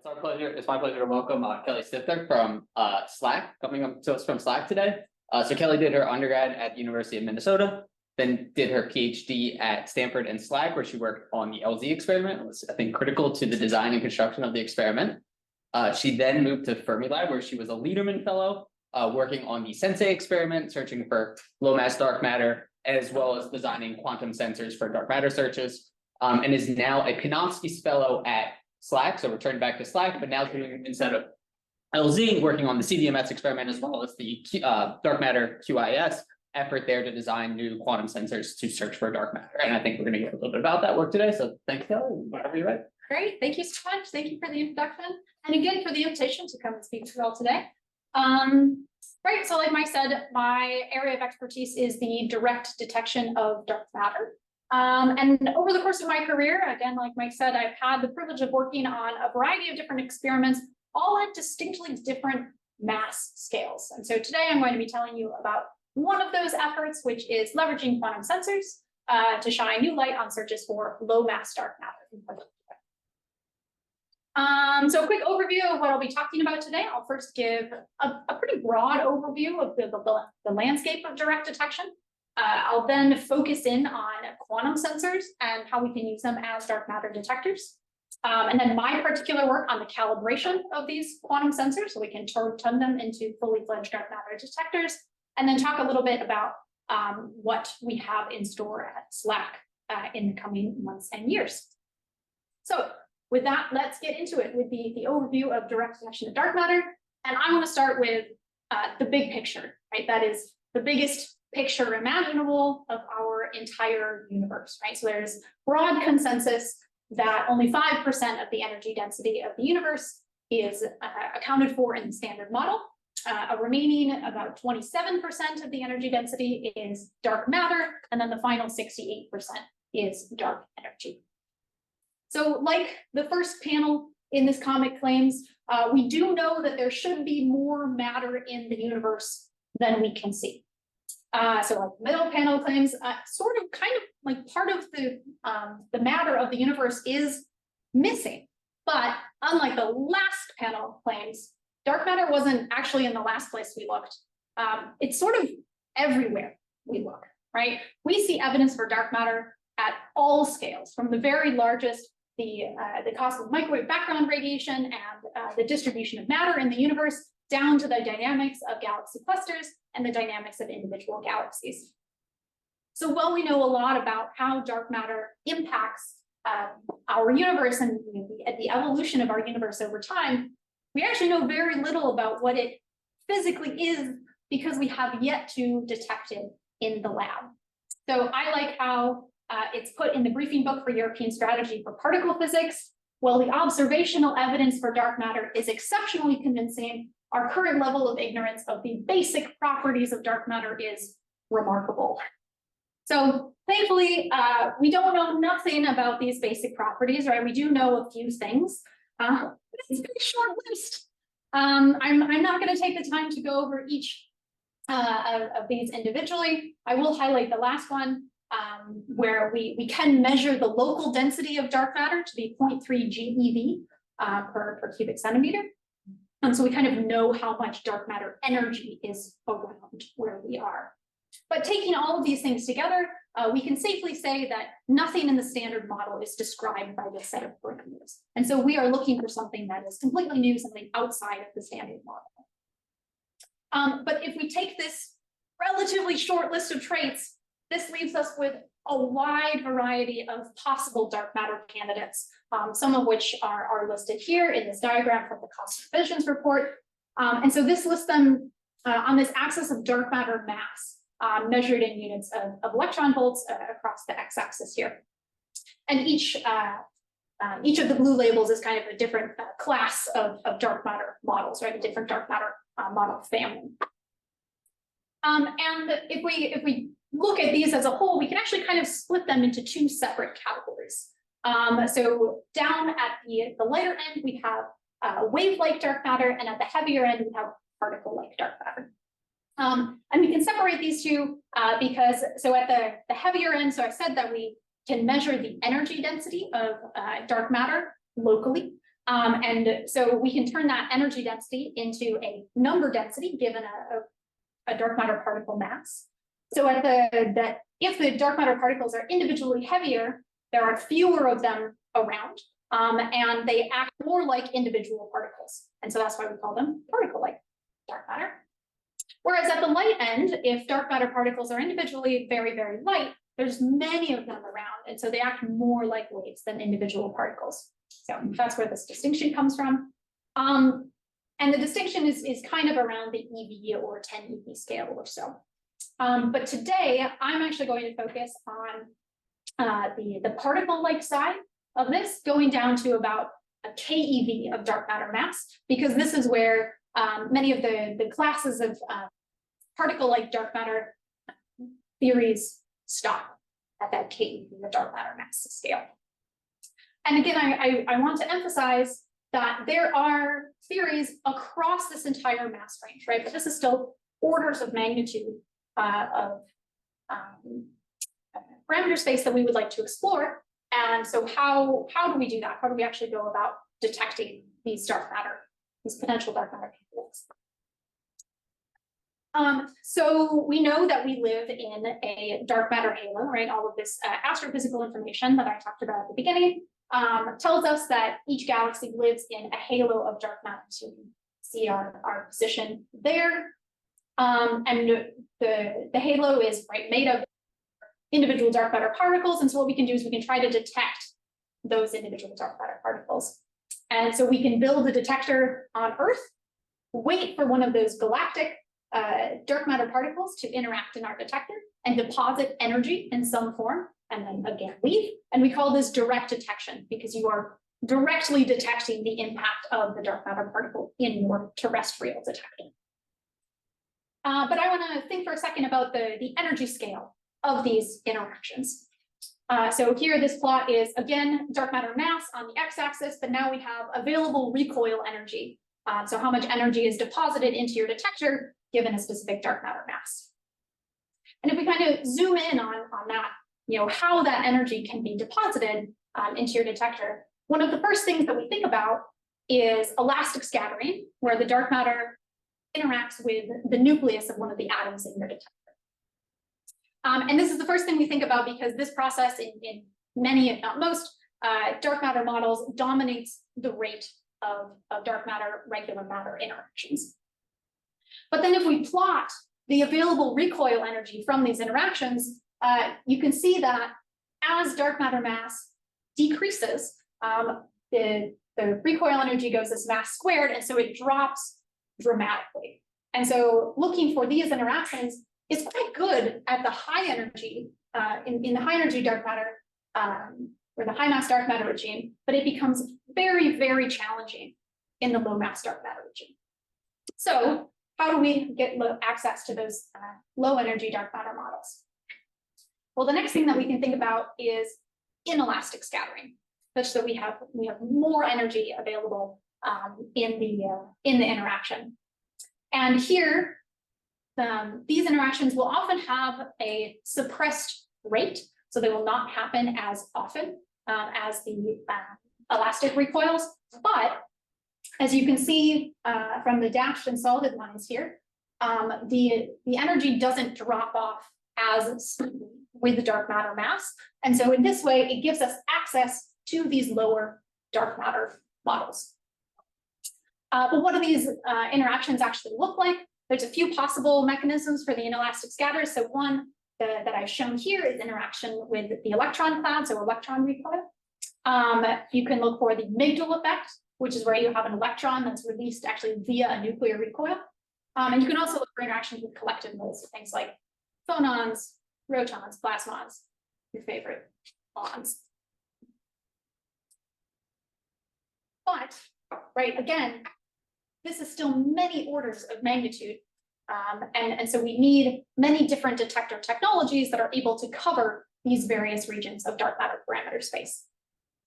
It's our pleasure. It's my pleasure to welcome Kelly Stifter from SLAC, coming up to us from SLAC today. So Kelly did her undergrad at the University of Minnesota, then did her PhD at Stanford and SLAC, where she worked on the LZ experiment. It was, I think, critical to the design and construction of the experiment. She then moved to Fermilab, where she was a Lederman Fellow, working on the Sensei experiment, searching for low mass dark matter, as well as designing quantum sensors for dark matter searches, and is now a Panofsky Fellow at SLAC, so returned back to SLAC, but now doing, instead of LZ, working on the CDMS experiment as well as the dark matter QIS effort there to design new quantum sensors to search for dark matter. And I think we're going to get a little bit about that work today. So thank you, Kelly. Whenever you're ready. Great. Thank you so much. Thank you for the introduction. And again, for the invitation to come and speak to you all today. Right. So like Mike said, my area of expertise is the direct detection of dark matter. And over the course of my career, again, like Mike said, I've had the privilege of working on a variety of different experiments, all at distinctly different mass scales. And so today I'm going to be telling you about one of those efforts, which is leveraging quantum sensors to shine new light on searches for low mass dark matter. So a quick overview of what I'll be talking about today. I'll first give a pretty broad overview of the landscape of direct detection. I'll then focus in on quantum sensors and how we can use them as dark matter detectors. And then my particular work on the calibration of these quantum sensors, so we can turn them into fully fledged dark matter detectors, and then talk a little bit about what we have in store at SLAC in the coming months and years. So with that, let's get into it with the overview of direct detection of dark matter. And I want to start with the big picture, right? That is the biggest picture imaginable of our entire universe, right? So there's broad consensus that only 5% of the energy density of the universe is accounted for in the standard model. A remaining about 27% of the energy density is dark matter, and then the final 68% is dark energy. So like the first panel in this comic claims, we do know that there should be more matter in the universe than we can see. So like middle panel claims, sort of kind of like part of the matter of the universe is missing. But unlike the last panel claims, dark matter wasn't actually in the last place we looked. It's sort of everywhere we look, right? We see evidence for dark matter at all scales, from the very largest, the cosmic microwave background radiation and the distribution of matter in the universe, down to the dynamics of galaxy clusters and the dynamics of individual galaxies. So while we know a lot about how dark matter impacts our universe and the evolution of our universe over time, we actually know very little about what it physically is, because we have yet to detect it in the lab. So I like how it's put in the briefing book for European Strategy for Particle Physics. While the observational evidence for dark matter is exceptionally convincing, our current level of ignorance of the basic properties of dark matter is remarkable. So thankfully, we don't know nothing about these basic properties, right? We do know a few things. It's a pretty short list. I'm not going to take the time to go over each of these individually. I will highlight the last one, where we can measure the local density of dark matter to be 0.3 GeV per cubic centimeter. And so we kind of know how much dark matter energy is around where we are. But taking all of these things together, we can safely say that nothing in the standard model is described by this set of parameters. And so we are looking for something that is completely new, something outside of the standard model. But if we take this relatively short list of traits, this leaves us with a wide variety of possible dark matter candidates, some of which are listed here in this diagram from the cost of visions report. And so this lists them on this axis of dark matter mass, measured in units of electron volts across the x-axis here. And each of the blue labels is kind of a different class of dark matter models, right? A different dark matter model family. And if we look at these as a whole, we can actually kind of split them into two separate categories. So down at the lighter end, we have wave-like dark matter, and at the heavier end, we have particle-like dark matter. And we can separate these two because, so at the heavier end, so I said that we can measure the energy density of dark matter locally. And so we can turn that energy density into a number density given a dark matter particle mass. So if the dark matter particles are individually heavier, there are fewer of them around, and they act more like individual particles. And so that's why we call them particle-like dark matter. Whereas at the light end, if dark matter particles are individually very, very light, there's many of them around, and so they act more like waves than individual particles. So that's where this distinction comes from. And the distinction is kind of around the EV or 10 EV scale or so. But today, I'm actually going to focus on the particle-like side of this, going down to about a keV of dark matter mass, because this is where many of the classes of particle-like dark matter theories stop at that keV of dark matter mass scale. And again, I want to emphasize that there are theories across this entire mass range, right? But this is still orders of magnitude of parameter space that we would like to explore. And so how do we do that? How do we actually go about detecting these dark matter, these potential dark matter candidates? So we know that we live in a dark matter halo, right? All of this astrophysical information that I talked about at the beginning tells us that each galaxy lives in a halo of dark matter. So you can see our position there. And the halo is made of individual dark matter particles. And so what we can do is we can try to detect those individual dark matter particles. And so we can build a detector on Earth, wait for one of those galactic dark matter particles to interact in our detector and deposit energy in some form, and then again leave. And we call this direct detection because you are directly detecting the impact of the dark matter particle in your terrestrial detector. But I want to think for a second about the energy scale of these interactions. So here, this plot is, again, dark matter mass on the x-axis, but now we have available recoil energy. So how much energy is deposited into your detector given a specific dark matter mass. And if we kind of zoom in on that, how that energy can be deposited into your detector, one of the first things that we think about is elastic scattering, where the dark matter interacts with the nucleus of one of the atoms in your detector. And this is the first thing we think about because this process in many, if not most, dark matter models dominates the rate of dark matter, regular matter interactions. But then if we plot the available recoil energy from these interactions, you can see that as dark matter mass decreases, the recoil energy goes as mass squared, and so it drops dramatically. And so looking for these interactions is quite good at the high energy, in the high energy dark matter, or the high mass dark matter regime, but it becomes very, very challenging in the low mass dark matter regime. So how do we get access to those low energy dark matter models? Well, the next thing that we can think about is inelastic scattering, such that we have more energy available in the interaction. And here, these interactions will often have a suppressed rate, so they will not happen as often as the elastic recoils. But as you can see from the dashed and solid lines here, the energy doesn't drop off as steeply with the dark matter mass. And so in this way, it gives us access to these lower dark matter models. But what do these interactions actually look like? There's a few possible mechanisms for the inelastic scatters. So one that I've shown here is interaction with the electron cloud, so electron recoil. You can look for the Migdal effect, which is where you have an electron that's released actually via a nuclear recoil. And you can also look for interactions with collective modes, so things like phonons, protons, plasmons, your favorite bonds. But, right, again, this is still many orders of magnitude. And so we need many different detector technologies that are able to cover these various regions of dark matter parameter space.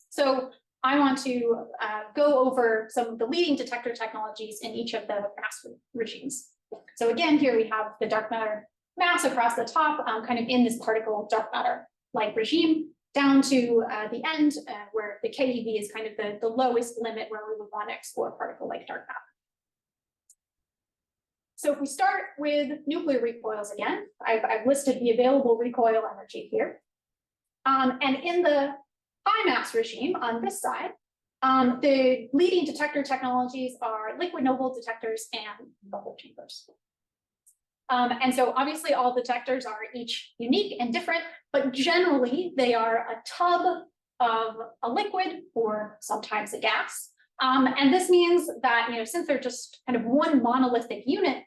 So I want to go over some of the leading detector technologies in each of the mass regimes. So again, here we have the dark matter mass across the top, kind of in this particle dark matter like regime. down to the end where the KeV is kind of the lowest limit where we would want to explore a particle like dark matter. So if we start with nuclear recoils again, I've listed the available recoil energy here. And in the high mass regime on this side, the leading detector technologies are liquid no-volt detectors and bubble chambers. And so obviously all detectors are each unique and different, but generally they are a tub of a liquid or sometimes a gas. And this means that, since they're just kind of one monolithic unit,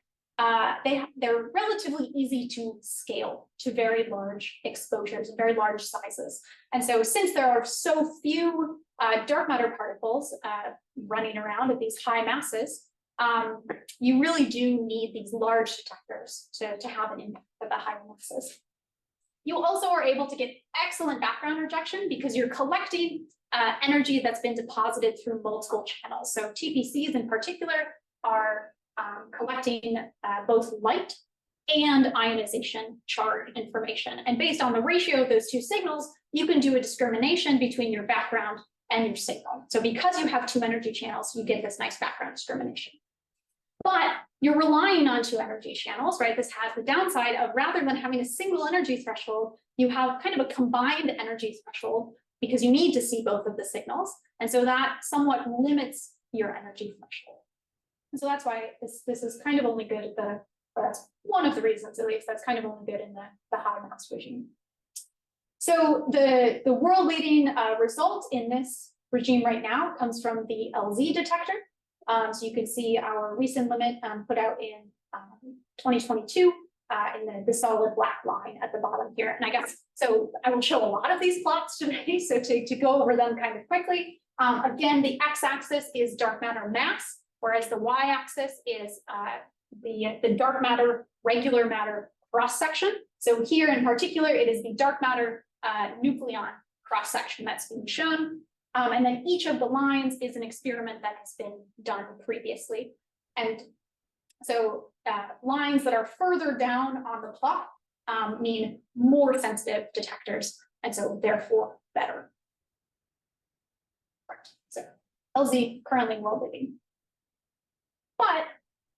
they're relatively easy to scale to very large exposures, very large sizes. And so since there are so few dark matter particles running around at these high masses, you really do need these large detectors to have an impact at the high masses. You also are able to get excellent background rejection because you're collecting energy that's been deposited through multiple channels. So TPCs in particular are collecting both light and ionization charge information. And based on the ratio of those two signals, you can do a discrimination between your background and your signal. So because you have two energy channels, you get this nice background discrimination. But you're relying on two energy channels, right? This has the downside of rather than having a single energy threshold, you have kind of a combined energy threshold because you need to see both of the signals. And so that somewhat limits your energy threshold. And so that's why this is kind of only good at that's one of the reasons, at least, that's kind of only good in the high mass regime. So the world leading result in this regime right now comes from the LZ detector. So you can see our recent limit put out in 2022 in the solid black line at the bottom here. And I guess, so I will show a lot of these plots today. So to go over them kind of quickly, again, the x-axis is dark matter mass, whereas the y-axis is the dark matter, regular matter cross-section. So here in particular, it is the dark matter nucleon cross-section that's being shown. And then each of the lines is an experiment that has been done previously. And so lines that are further down on the plot mean more sensitive detectors, and so therefore better. Right. So LZ currently world leading. But,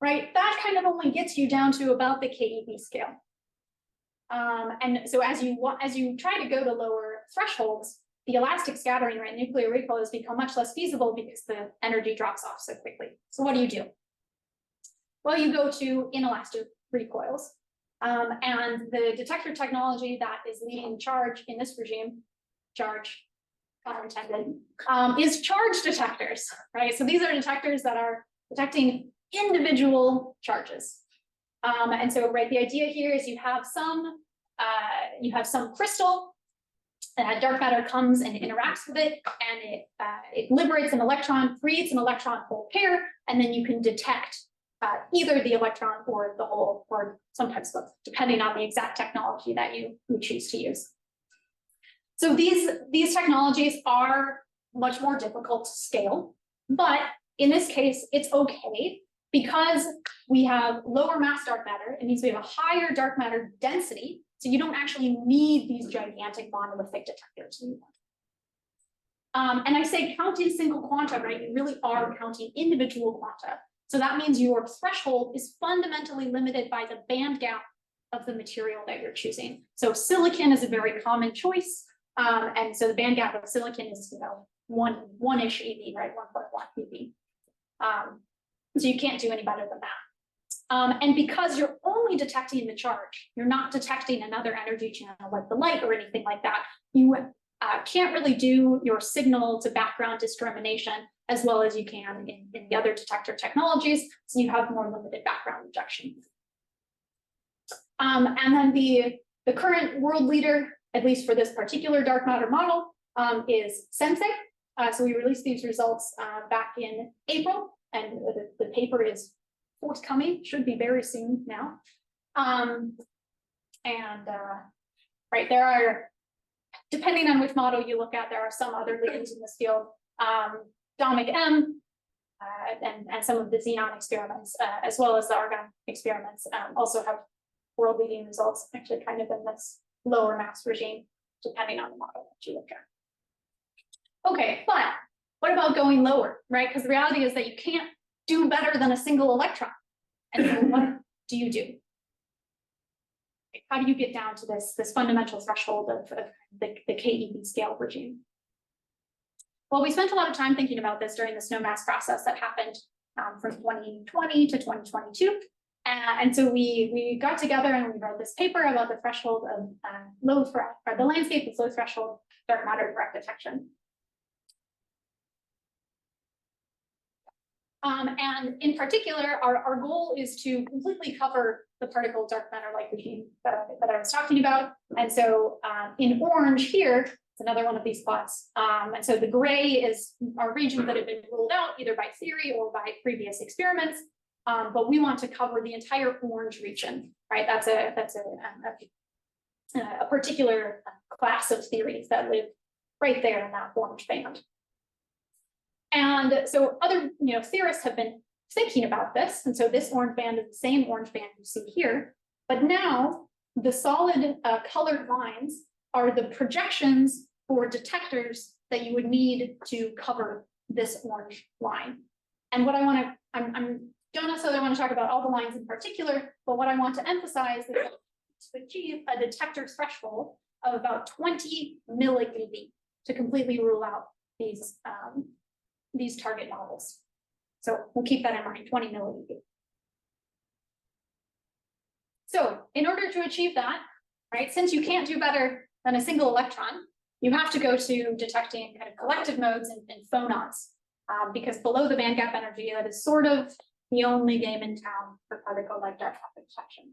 right, that kind of only gets you down to about the KeV scale. And so as you try to go to lower thresholds, the elastic scattering, right, nuclear recoils become much less feasible because the energy drops off so quickly. So what do? Well, you go to inelastic recoils. And the detector technology that is leading charge in this regime, charge, unintended, is charge detectors, right? So these are detectors that are detecting individual charges. And so, right, the idea here is you have some crystal. Dark matter comes and interacts with it, and it liberates an electron, creates an electron hole pair, and then you can detect either the electron or the hole, or sometimes both, depending on the exact technology that you choose to use. So these technologies are much more difficult to scale, but in this case, it's okay because we have lower mass dark matter. It means we have a higher dark matter density. So you don't actually need these gigantic monolithic detectors anymore. And I say counting single quanta, right? You really are counting individual quanta. So that means your threshold is fundamentally limited by the band gap of the material that you're choosing. So silicon is a very common choice. And so the band gap of silicon is, one-ish eV, right? 1.1 eV. So you can't do any better than that. And because you're only detecting the charge, you're not detecting another energy channel like the light or anything like that, you can't really do your signal to background discrimination as well as you can in the other detector technologies, so you have more limited background rejection. And then the current world leader, at least for this particular dark matter model, is Sensei. So we released these results back in April, and the paper is forthcoming, should be very soon now. Right, there are, depending on which model you look at, there are some other leaders in this field. Dominic M and some of the xenon experiments, as well as the argon experiments, also have world leading results, actually kind of in this lower mass regime. depending on the model that you look at. Okay, but what about going lower, right? Because the reality is that you can't do better than a single electron. And so what do you do? How do you get down to this fundamental threshold of the KEV scale regime? Well, we spent a lot of time thinking about this during the SNOMAS process that happened from 2020 to 2022. And so we got together and we wrote this paper about the threshold of low for the landscape with low threshold dark matter direct detection. And in particular, our goal is to completely cover the particle dark matter-like regime that I was talking about. And so in orange here, it's another one of these plots. And so the gray are regions that have been ruled out either by theory or by previous experiments. But we want to cover the entire orange region, right? That's a particular class of theories that live right there in that orange band. And so other theorists have been thinking about this. And so this orange band is the same orange band you see here. But now the solid colored lines are the projections for detectors that you would need to cover this orange line. And what I want to, I don't necessarily want to talk about all the lines in particular, but what I want to emphasize is to achieve a detector threshold of about 20 milli-eV to completely rule out these target models. So we'll keep that in mind, 20 milli-eV. So in order to achieve that, right, since you can't do better than a single electron, you have to go to detecting kind of collective modes and phonons, because below the band gap energy, that is sort of the only game in town for particle-like dark matter detection.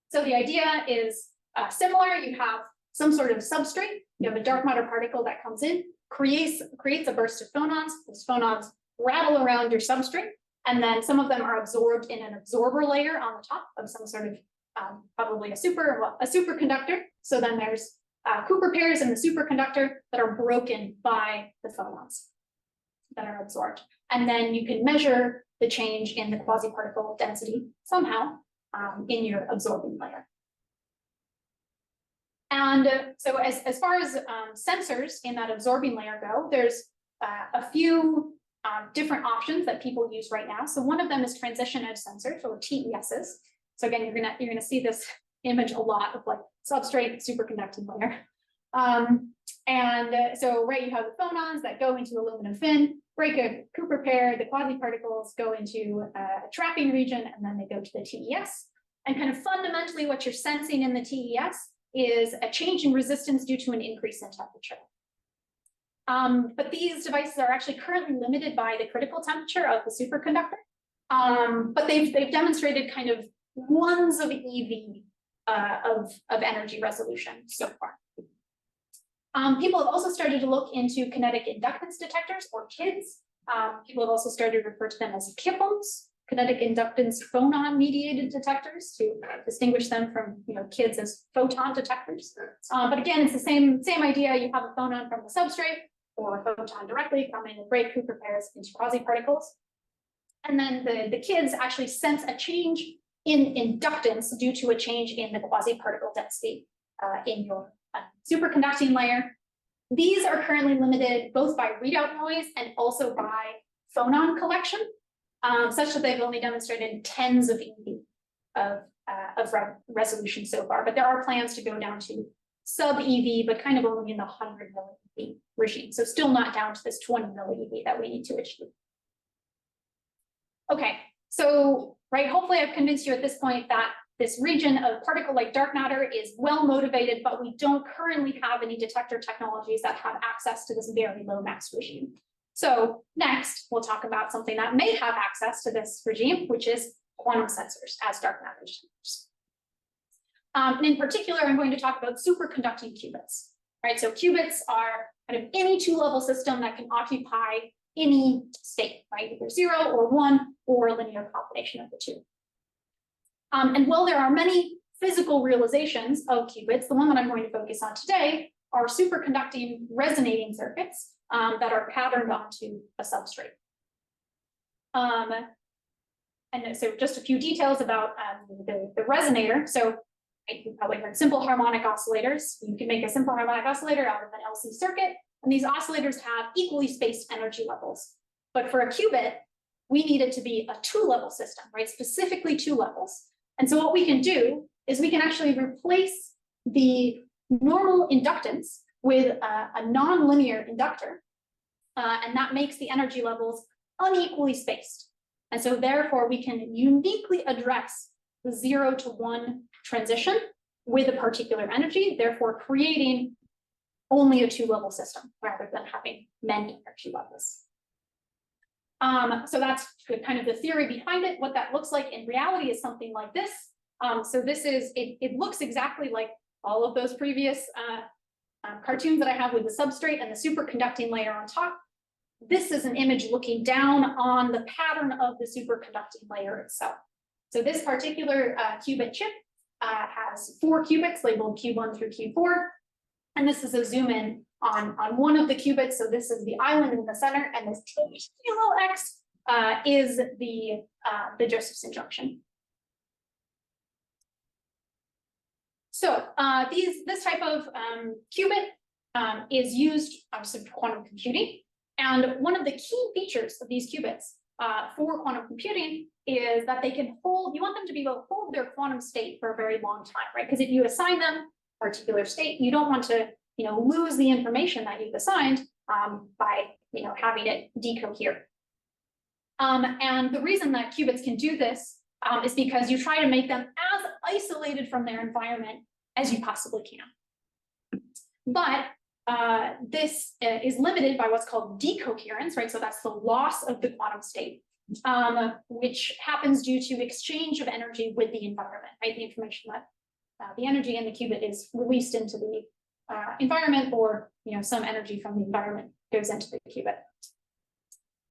So the idea is similar. You have some sort of substrate. You have a dark matter particle that comes in, creates a burst of phonons. Those phonons rattle around your substrate, and then some of them are absorbed in an absorber layer on the top of some sort of probably a superconductor. So then there's Cooper pairs in the superconductor that are broken by the phonons that are absorbed. And then you can measure the change in the quasi-particle density somehow in your absorbing layer. And so as far as sensors in that absorbing layer go, there's a few different options that people use right now. So one of them is transition edge sensors, or TESs. So again, you're gonna see this image a lot of like substrate superconducting layer. So right, you have the phonons that go into aluminum fin, break a Cooper pair, the quasi-particles go into a trapping region, and then they go to the TES. And kind of fundamentally what you're sensing in the TES is a change in resistance due to an increase in temperature. But these devices are actually currently limited by the critical temperature of the superconductor. But they've demonstrated kind of ones of EV of energy resolution so far. People have also started to look into kinetic inductance detectors, or KIDs. People have also started to refer to them as KIPHONs, kinetic inductance phonon mediated detectors, to distinguish them from KIDs as photon detectors. But again, it's the same idea. You have a phonon from the substrate or a photon directly coming and break Cooper pairs into quasi-particles. And then the KIDs actually sense a change in inductance due to a change in the quasi-particle density in your superconducting layer. These are currently limited both by readout noise and also by phonon collection, such that they've only demonstrated tens of EV of resolution so far. But there are plans to go down to sub-EV, but kind of only in the 100 milli-EV regime. So still not down to this 20 milli-EV that we need to achieve. Okay, so right, hopefully I've convinced you at this point that this region of particle-like dark matter is well motivated, but we don't currently have any detector technologies that have access to this very low mass regime. So next, we'll talk about something that may have access to this regime, which is quantum sensors as dark matter detectors. And in particular, I'm going to talk about superconducting qubits, right? So qubits are kind of any two-level system that can occupy any state, right? Either 0 or 1 or a linear combination of the two. And while there are many physical realizations of qubits, the one that I'm going to focus on today are superconducting resonating circuits that are patterned onto a substrate. And so just a few details about the resonator. So Right? You've probably heard simple harmonic oscillators. You can make a simple harmonic oscillator out of an LC circuit, and these oscillators have equally spaced energy levels. But for a qubit, we need it to be a two-level system, right? Specifically 2 levels. And so what we can do is we can actually replace the normal inductance with a non-linear inductor, and that makes the energy levels unequally spaced. And so therefore we can uniquely address the 0 to 1 transition with a particular energy, therefore creating only a 2-level system rather than having many energy levels. So that's kind of the theory behind it. What that looks like in reality is something like this. So this is, it looks exactly like all of those previous cartoons that I have with the substrate and the superconducting layer on top. This is an image looking down on the pattern of the superconducting layer itself. So this particular qubit chip has 4 qubits labeled Q1 through Q4. And this is a zoom in on one of the qubits. So this is the island in the center, and this teeny little X is the Josephson junction. So this type of qubit is used obviously for quantum computing. And one of the key features of these qubits for quantum computing is that they can hold, you want them to be able to hold their quantum state for a very long time, right? Because if you assign them a particular state, you don't want to, lose the information that you've assigned by, having it decohere. And the reason that qubits can do this is because you try to make them as isolated from their environment as you possibly can. But this is limited by what's called decoherence, right? So that's the loss of the quantum state, which happens due to exchange of energy with the environment, right? The information that the energy in the qubit is released into the environment, or some energy from the environment goes into the qubit.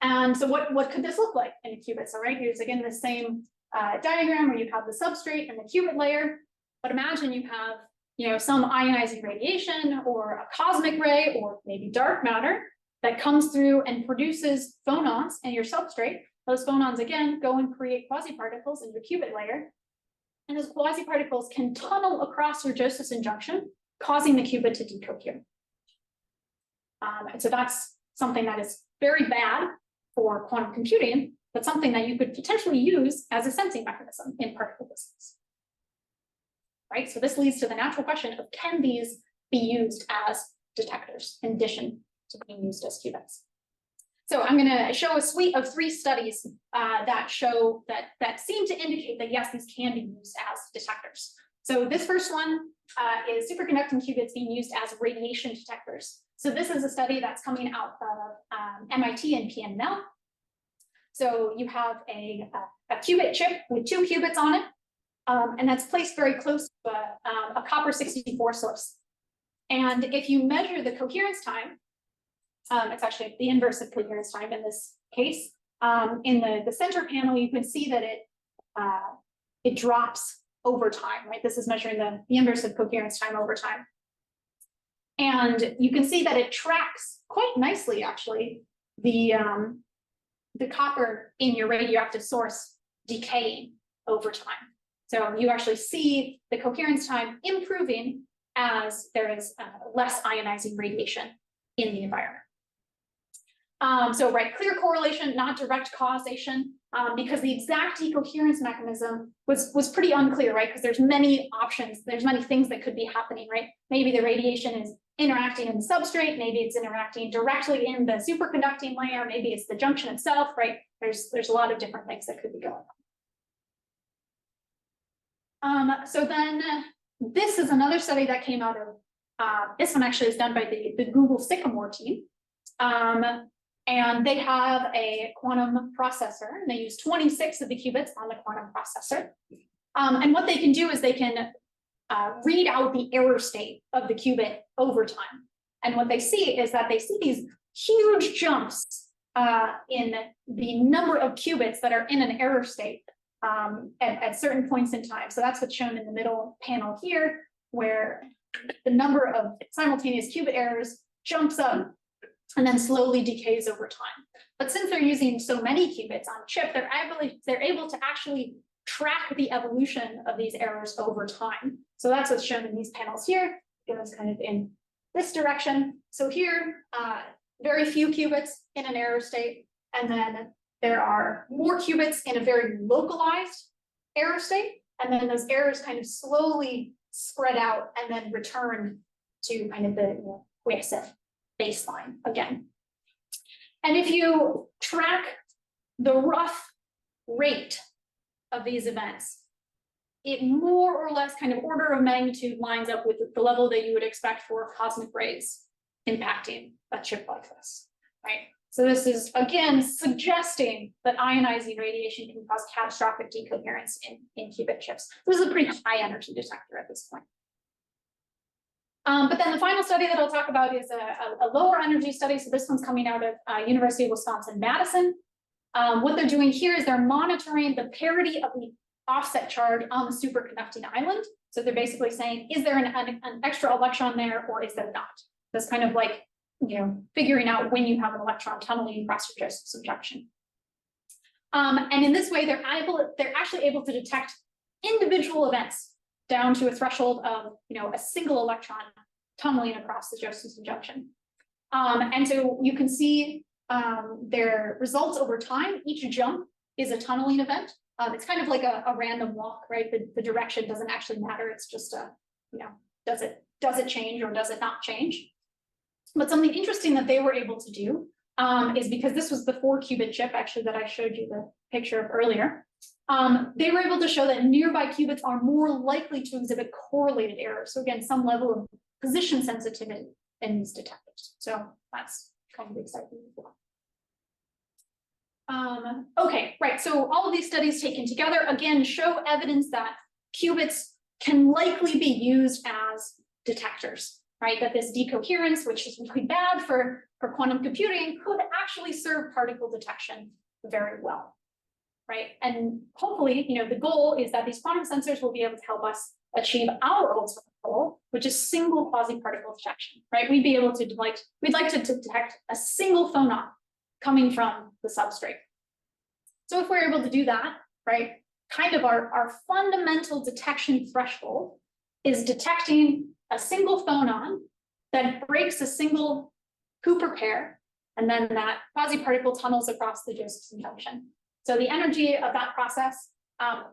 And so what could this look like in a qubit? So right here's again the same diagram where you have the substrate and the qubit layer, but imagine you have some ionizing radiation or a cosmic ray or maybe dark matter that comes through and produces phonons in your substrate. Those phonons again go and create quasiparticles in your qubit layer, and those quasiparticles can tunnel across your Josephson junction, causing the qubit to decohere. And so that's something that is very bad for quantum computing, but something that you could potentially use as a sensing mechanism in particle physics. Right, so this leads to the natural question of, can these be used as detectors in addition to being used as qubits? So I'm going to show a suite of 3 studies that show that seem to indicate that yes, these can be used as detectors. So this first one is superconducting qubits being used as radiation detectors. So this is a study that's coming out of MIT and PNL. So you have a qubit chip with 2 qubits on it, and that's placed very close to a copper 64 source. And if you measure the coherence time, it's actually the inverse of coherence time in this case. In the center panel, you can see that it drops over time, right? This is measuring the inverse of coherence time over time. And you can see that it tracks quite nicely, actually, the copper in your radioactive source decaying over time. So you actually see the coherence time improving as there is less ionizing radiation in the environment. So right, clear correlation, not direct causation, because the exact decoherence mechanism was pretty unclear, right? Because there's many options, there's many things that could be happening, right? Maybe the radiation is interacting in the substrate, maybe it's interacting directly in the superconducting layer, maybe it's the junction itself, right? There's a lot of different things that could be going on. So then this is another study that came out of, this one actually is done by the Google Sycamore team. And they have a quantum processor, and they use 26 of the qubits on the quantum processor. And what they can do is they can read out the error state of the qubit over time. And what they see is that they see these huge jumps in the number of qubits that are in an error state at certain points in time. So that's what's shown in the middle panel here, where the number of simultaneous qubit errors jumps up and then slowly decays over time. But since they're using so many qubits on a chip, they're able to actually track the evolution of these errors over time. So that's what's shown in these panels here. It was kind of in this direction. So here, very few qubits in an error state, and then there are more qubits in a very localized error state, and then those errors kind of slowly spread out and then return to kind of the quiescent baseline again. And if you track the rough rate of these events, it more or less kind of order of magnitude lines up with the level that you would expect for cosmic rays impacting a chip like this, right? So this is, again, suggesting that ionizing radiation can cause catastrophic decoherence in qubit chips. This is a pretty high energy detector at this point. But then the final study that I'll talk about is a lower energy study. So this one's coming out of University of Wisconsin-Madison. What they're doing here is they're monitoring the parity of the offset charge on the superconducting island. So they're basically saying, is there an extra electron there or is there not? That's kind of like, figuring out when you have an electron tunneling across your Josephson junction. And in this way, they're actually able to detect individual events down to a threshold of, a single electron tunneling across the Josephson junction. And so you can see their results over time. Each jump is a tunneling event. It's kind of like a random walk, right? The direction doesn't actually matter. It's just a, does it change or does it not change? But something interesting that they were able to do is, because this was the 4-qubit chip actually that I showed you the picture of earlier. They were able to show that nearby qubits are more likely to exhibit correlated errors. So again, some level of position sensitivity in these detectors. So that's kind of exciting as well. Okay, right. So all of these studies taken together, again, show evidence that qubits can likely be used as detectors, right? That this decoherence, which is really bad for quantum computing, could actually serve particle detection very well, right? And hopefully, the goal is that these quantum sensors will be able to help us achieve our ultimate goal, which is single quasi-particle detection, right? We'd be able to we'd like to detect a single phonon coming from the substrate. So if we're able to do that, right, kind of our fundamental detection threshold is detecting a single phonon that breaks a single Cooper pair, and then that quasi-particle tunnels across the Josephson junction. So the energy of that process,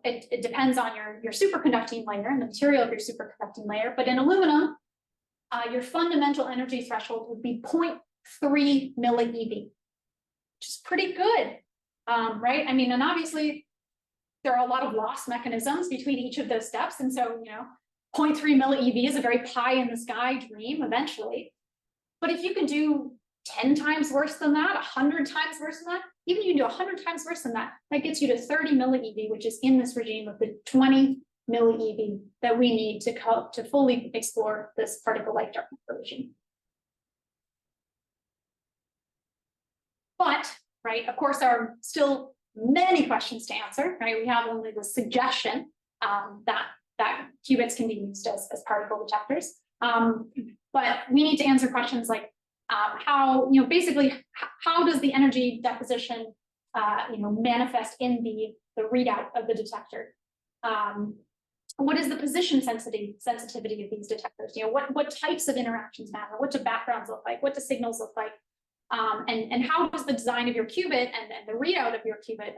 it depends on your superconducting layer and the material of your superconducting layer, but in aluminum, your fundamental energy threshold would be 0.3 millieV, which is pretty good, right? I mean, and obviously there are a lot of loss mechanisms between each of those steps. And so, 0.3 millieV is a very pie in the sky dream eventually. But if you can do 10 times worse than that, 100 times worse than that, even you can do 100 times worse than that, that gets you to 30 millieV, which is in this regime of the 20 millieV that we need to fully explore this particle-like dark matter regime. But, right, of course, there are still many questions to answer, right? We have only the suggestion that qubits can be used as particle detectors. But we need to answer questions like how, basically, how does the energy deposition, manifest in the readout of the detector? What is the position sensitivity of these detectors? What types of interactions matter? What do backgrounds look like? What do signals look like? And how does the design of your qubit and the readout of your qubit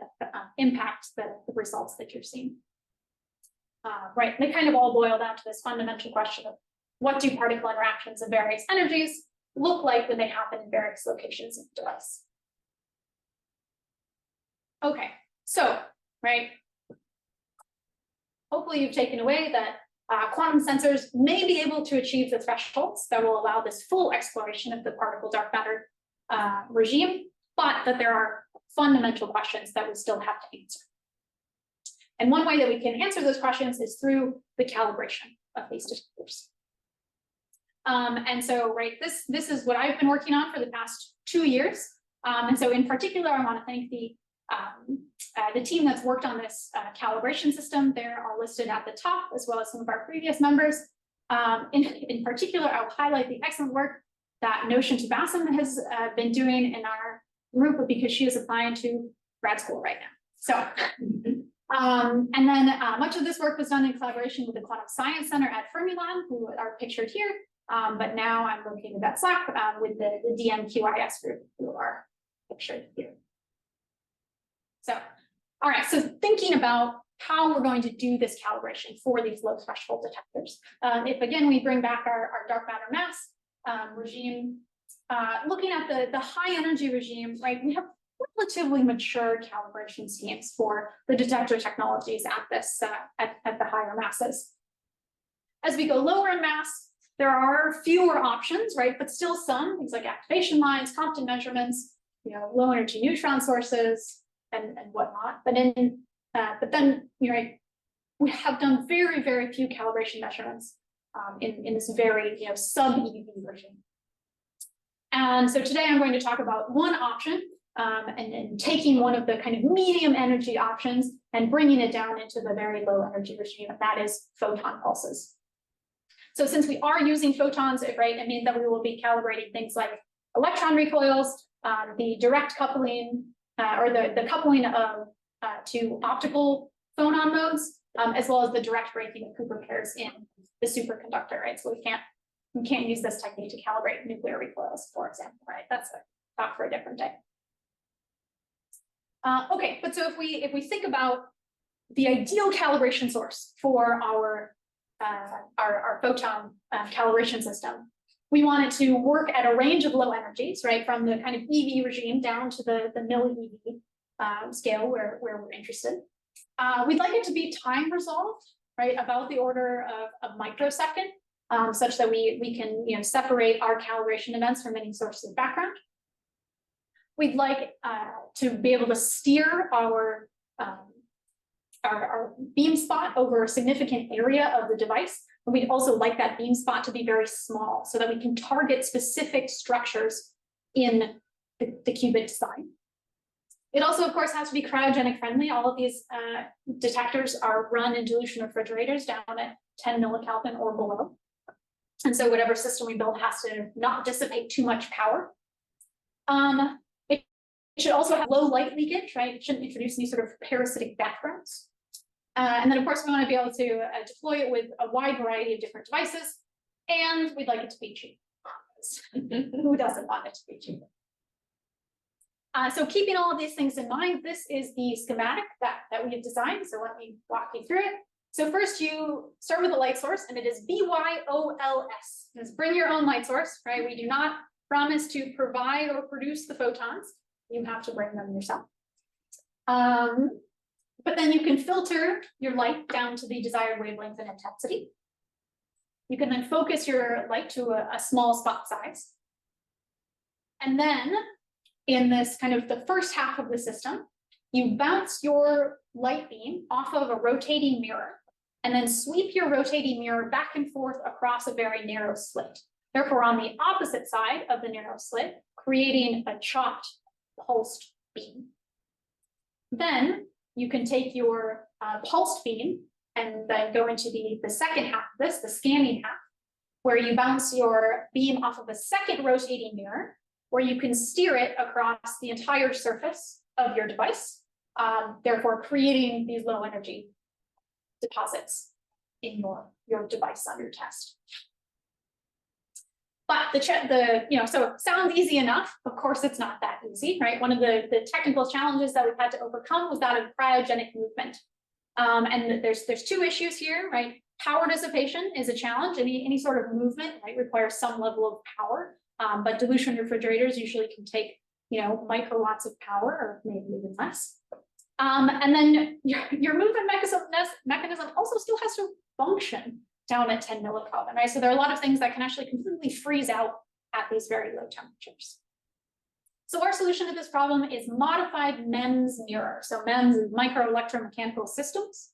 impact the results that you're seeing? Right, they kind of all boil down to this fundamental question of what do particle interactions of various energies look like when they happen in various locations of the device? Okay, so, right, hopefully you've taken away that quantum sensors may be able to achieve the thresholds that will allow this full exploration of the particle dark matter regime, but that there are fundamental questions that we still have to answer. And one way that we can answer those questions is through the calibration of these detectors. And so, right, this is what I've been working on for the past 2 years. And so in particular, I want to thank the team that's worked on this calibration system. They are listed at the top, as well as some of our previous members. In particular, I'll highlight the excellent work that Notion Tabassum has been doing in our group, because she is applying to grad school right now. So And then much of this work was done in collaboration with the Quantum Science Center at Fermilab, who are pictured here. But now I'm located at SLAC with the DMQIS group, who are pictured here. So, all right, so thinking about how we're going to do this calibration for these low threshold detectors. If again, we bring back our dark matter mass regime, looking at the high energy regime, right, we have relatively mature calibration schemes for the detector technologies at this at the higher masses. As we go lower in mass, there are fewer options, right, but still some things like activation lines, Compton measurements, low energy neutron sources, and whatnot. But then, right, we have done very, very few calibration measurements in this very, sub-EV regime. And so today I'm going to talk about one option and taking one of the kind of medium energy options and bringing it down into the very low energy regime, and that is photon pulses. So since we are using photons, right, I mean that we will be calibrating things like electron recoils, the direct coupling, or the coupling of to optical phonon modes, as well as the direct breaking of Cooper pairs in the superconductor, right? So we can't use this technique to calibrate nuclear recoils, for example, right? That's a talk for a different day. Okay, but so if we think about the ideal calibration source for our photon calibration system, we want it to work at a range of low energies, right, from the kind of EV regime down to the milli-EV scale where we're interested. We'd like it to be time resolved, right, about the order of a microsecond, such that we can separate our calibration events from any sources of background. We'd like to be able to steer our beam spot over a significant area of the device. And we'd also like that beam spot to be very small so that we can target specific structures in the qubit design. It also, of course, has to be cryogenic friendly. All of these detectors are run in dilution refrigerators down at 10 millikelvin or below. And so whatever system we build has to not dissipate too much power. It should also have low light leakage, right? It shouldn't introduce any sort of parasitic backgrounds. And then, of course, we want to be able to deploy it with a wide variety of different devices. And we'd like it to be cheap. Who doesn't want it to be cheap? So keeping all of these things in mind, this is the schematic that we have designed. So let me walk you through it. So first you start with a light source, and it is BYOLS. It's bring your own light source, right? We do not promise to provide or produce the photons. You have to bring them yourself. But then you can filter your light down to the desired wavelength and intensity. You can then focus your light to a small spot size. And then in this kind of the first half of the system, you bounce your light beam off of a rotating mirror and then sweep your rotating mirror back and forth across a very narrow slit. Therefore, on the opposite side of the narrow slit, creating a chopped pulsed beam. Then you can take your pulsed beam and then go into the second half of this, the scanning half, where you bounce your beam off of a second rotating mirror, where you can steer it across the entire surface of your device, therefore creating these low energy deposits in your device under test. But so it sounds easy enough. Of course, it's not that easy, right? One of the technical challenges that we've had to overcome was that of cryogenic movement. And there's two issues here, right? Power dissipation is a challenge. Any sort of movement, right, requires some level of power. But dilution refrigerators usually can take, microwatts of power, or maybe even less. And then your movement mechanism also still has to function down at 10 millikelvin, right? So there are a lot of things that can actually completely freeze out at these very low temperatures. So our solution to this problem is modified MEMS mirror. So MEMS is micro electromechanical systems.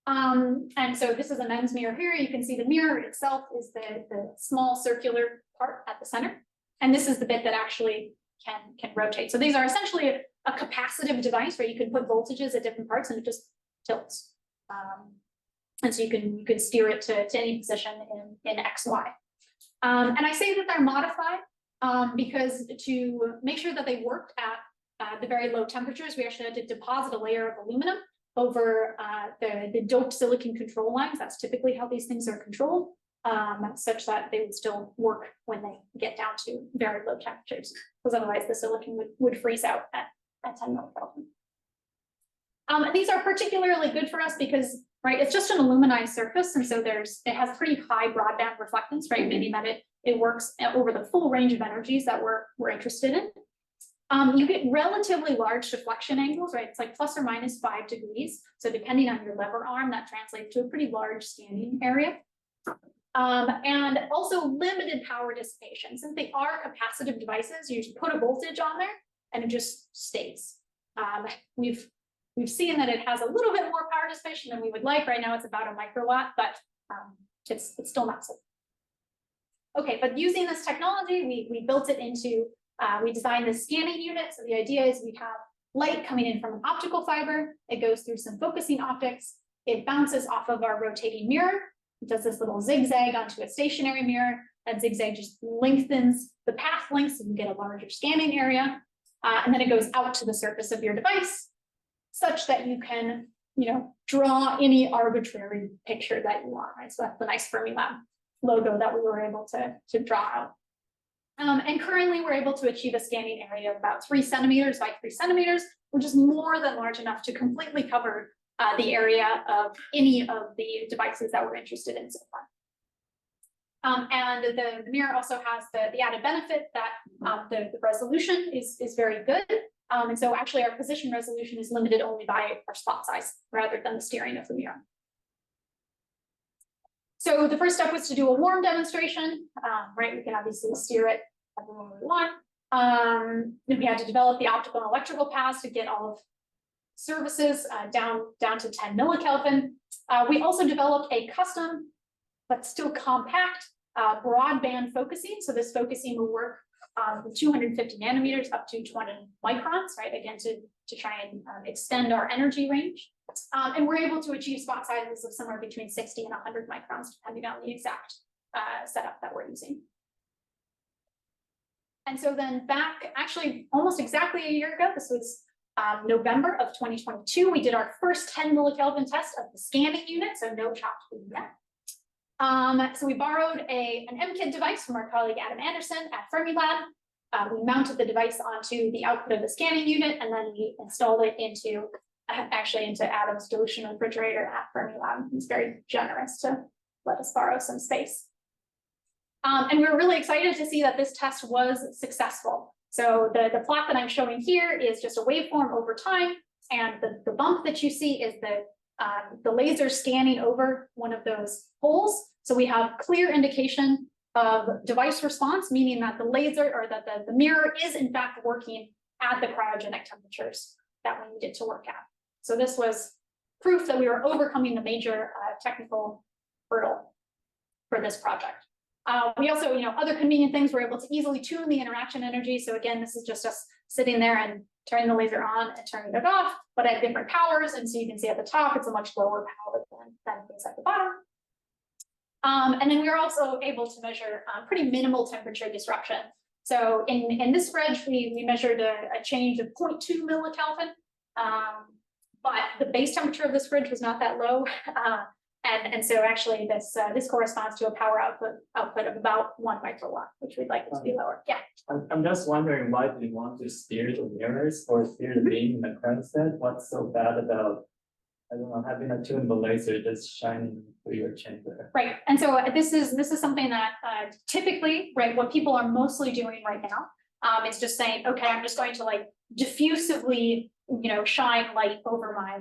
And so this is a MEMS mirror here. You can see the mirror itself is the small circular part at the center. And this is the bit that actually can rotate. So these are essentially a capacitive device where you can put voltages at different parts and it just tilts. And so you can steer it to any position in X, Y. And I say that they're modified because to make sure that they worked at the very low temperatures, we actually had to deposit a layer of aluminum over the doped silicon control lines. That's typically how these things are controlled, such that they would still work when they get down to very low temperatures, because otherwise the silicon would freeze out at 10 millikelvin. These are particularly good for us because, right, it's just an aluminized surface, and so it has pretty high broadband reflectance, right, meaning that it works over the full range of energies that we're interested in. You get relatively large deflection angles, right? It's like plus or minus 5 degrees. So depending on your lever arm, that translates to a pretty large scanning area. And also limited power dissipation. Since they are capacitive devices, you just put a voltage on there and it just stays. We've seen that it has a little bit more power dissipation than we would like. Right now it's about a microwatt, but it's still massive. Okay, but using this technology, we built it into, we designed this scanning unit. So the idea is we have light coming in from an optical fiber. It goes through some focusing optics. It bounces off of our rotating mirror. It does this little zigzag onto a stationary mirror. That zigzag just lengthens the path length so you get a larger scanning area. And then it goes out to the surface of your device such that you can, draw any arbitrary picture that you want, right? So that's the nice Fermilab logo that we were able to draw out. And currently we're able to achieve a scanning area of about 3 centimeters by 3 centimeters, which is more than large enough to completely cover the area of any of the devices that we're interested in so far. And the mirror also has the added benefit that the resolution is very good. And so actually our position resolution is limited only by our spot size rather than the steering of the mirror. So the first step was to do a warm demonstration, right? We can obviously steer it everywhere we want. Then we had to develop the optical and electrical paths to get all of services down to 10 millikelvin. We also developed a custom, but still compact broadband focusing. So this focusing will work with 250 nanometers up to 20 microns, right? Again, to try and extend our energy range. And we're able to achieve spot sizes of somewhere between 60 and 100 microns, depending on the exact setup that we're using. And so then back, actually almost exactly a year ago, this was November of 2022, we did our first 10 millikelvin test of the scanning unit, so no chopped food yet. So we borrowed an MKID device from our colleague Adam Anderson at Fermilab. We mounted the device onto the output of the scanning unit, and then we installed it into Adam's dilution refrigerator at Fermilab. He's very generous to let us borrow some space. And we were really excited to see that this test was successful. So the plot that I'm showing here is just a waveform over time, and the bump that you see is the laser scanning over one of those holes. So we have clear indication of device response, meaning that the laser or that the mirror is in fact working at the cryogenic temperatures that we needed to work at. So this was proof that we were overcoming the major technical hurdle for this project. We also, other convenient things, we're able to easily tune the interaction energy. So again, this is just us sitting there and turning the laser on and turning it off, but at different powers. And so you can see at the top, it's a much lower power than things at the bottom. And then we were also able to measure pretty minimal temperature disruption. So in this fridge, we measured a change of 0.2 millikelvin, but the base temperature of this fridge was not that low. And so actually this corresponds to a power output of about 1 microwatt, which we'd like it to be lower. Yeah. I'm just wondering, why do you want to steer the mirrors or steer the beam in the cranset? What's so bad about, I don't know, having a tunable laser just shining through your chamber? Right. And so this is something that typically, right, what people are mostly doing right now is just saying, okay, I'm just going to like diffusively, shine light over my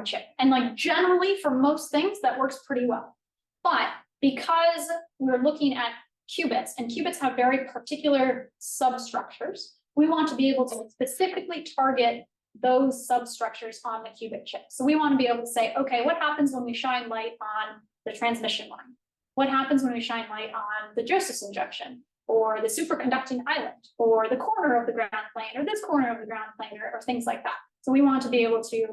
chip. And like generally for most things that works pretty well. But because we're looking at qubits, and qubits have very particular substructures, we want to be able to specifically target those substructures on the qubit chip. So we want to be able to say, okay, what happens when we shine light on the transmission line? What happens when we shine light on the Josephson junction, or the superconducting island, or the corner of the ground plane, or this corner of the ground plane, or things like that. So we want to be able to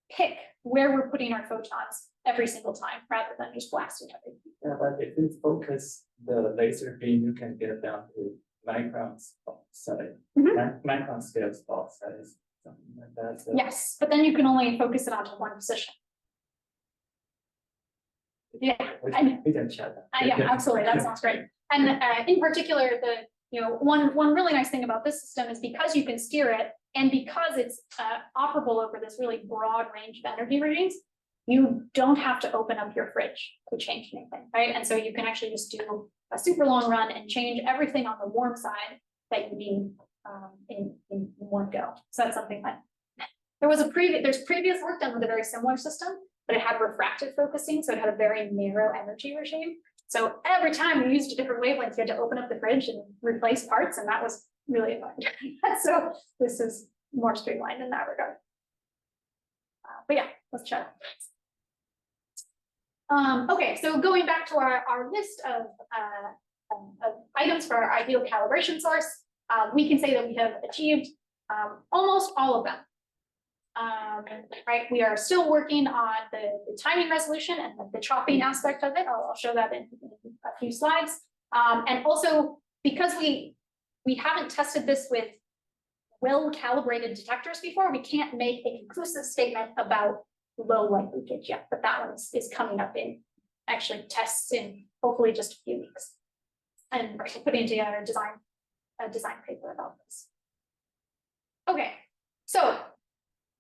pick where we're putting our photons every single time, rather than just blasting everything. Yeah, but if you focus the laser beam, you can get down to micron spot size, micron scale spot size. something like that. So Yes, but then you can only focus it onto one position. Yeah, we can chat that. yeah, absolutely, that sounds great. And in particular, one really nice thing about this system is because you can steer it, and because it's operable over this really broad range of energy regimes, you don't have to open up your fridge to change anything, right? And so you can actually just do a super long run and change everything on the warm side that you need in one go. So that's something that there's previous work done with a very similar system, but it had refractive focusing, so it had a very narrow energy regime. So every time you used a different wavelength, you had to open up the fridge and replace parts, and that was really annoying. So this is more streamlined in that regard. But yeah, let's chat. Okay, so going back to our list of items for our ideal calibration source, we can say that we have achieved almost all of them. Right, we are still working on the timing resolution and the chopping aspect of it. I'll show that in a few slides. And also, because we haven't tested this with well-calibrated detectors before, we can't make a conclusive statement about low light leakage yet, but that one is coming up in actually tests in hopefully just a few weeks. And we're putting together a design paper about this. Okay, so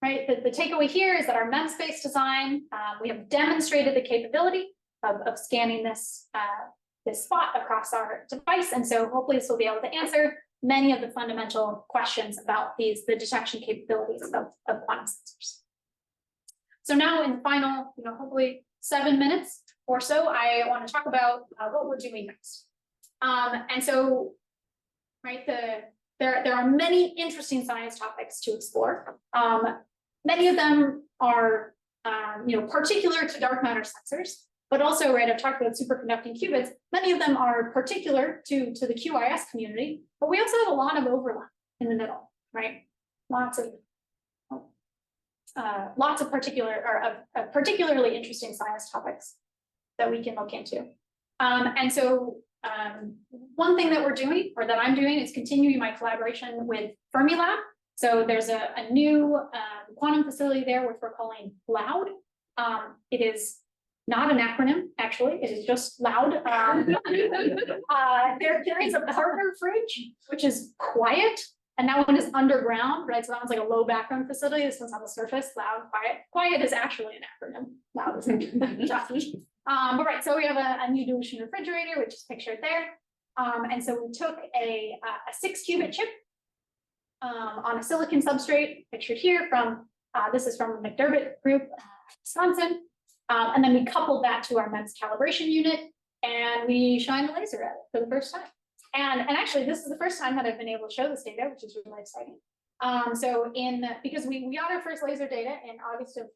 right, the takeaway here is that our MEMS-based design, we have demonstrated the capability of scanning this spot across our device, and so hopefully this will be able to answer many of the fundamental questions about the detection capabilities of quantum sensors. So now in the final, hopefully 7 minutes or so, I want to talk about what we're doing next. And so, right, there are many interesting science topics to explore. Many of them are, particular to dark matter sensors, but also, right, I've talked about superconducting qubits. Many of them are particular to the QIS community, but we also have a lot of overlap in the middle, right? Lots of particularly interesting science topics that we can look into. And so one thing that we're doing, or that I'm doing, is continuing my collaboration with Fermilab. So there's a new quantum facility there, which we're calling LOUD. It is not an acronym, actually, it is just LOUD. There is a partner fridge, which is quiet, and that one is underground, right? So that one's like a low background facility. This one's on the surface, loud, quiet. Quiet is actually an acronym. Loud is but right, so we have a new dilution refrigerator, which is pictured there. And so we took a 6-qubit chip on a silicon substrate, pictured here from, this is from the McDermott group, Wisconsin. And then we coupled that to our MEMS calibration unit, and we shined a laser at it for the first time. And actually, this is the first time that I've been able to show this data, which is really exciting. Because we got our first laser data in August of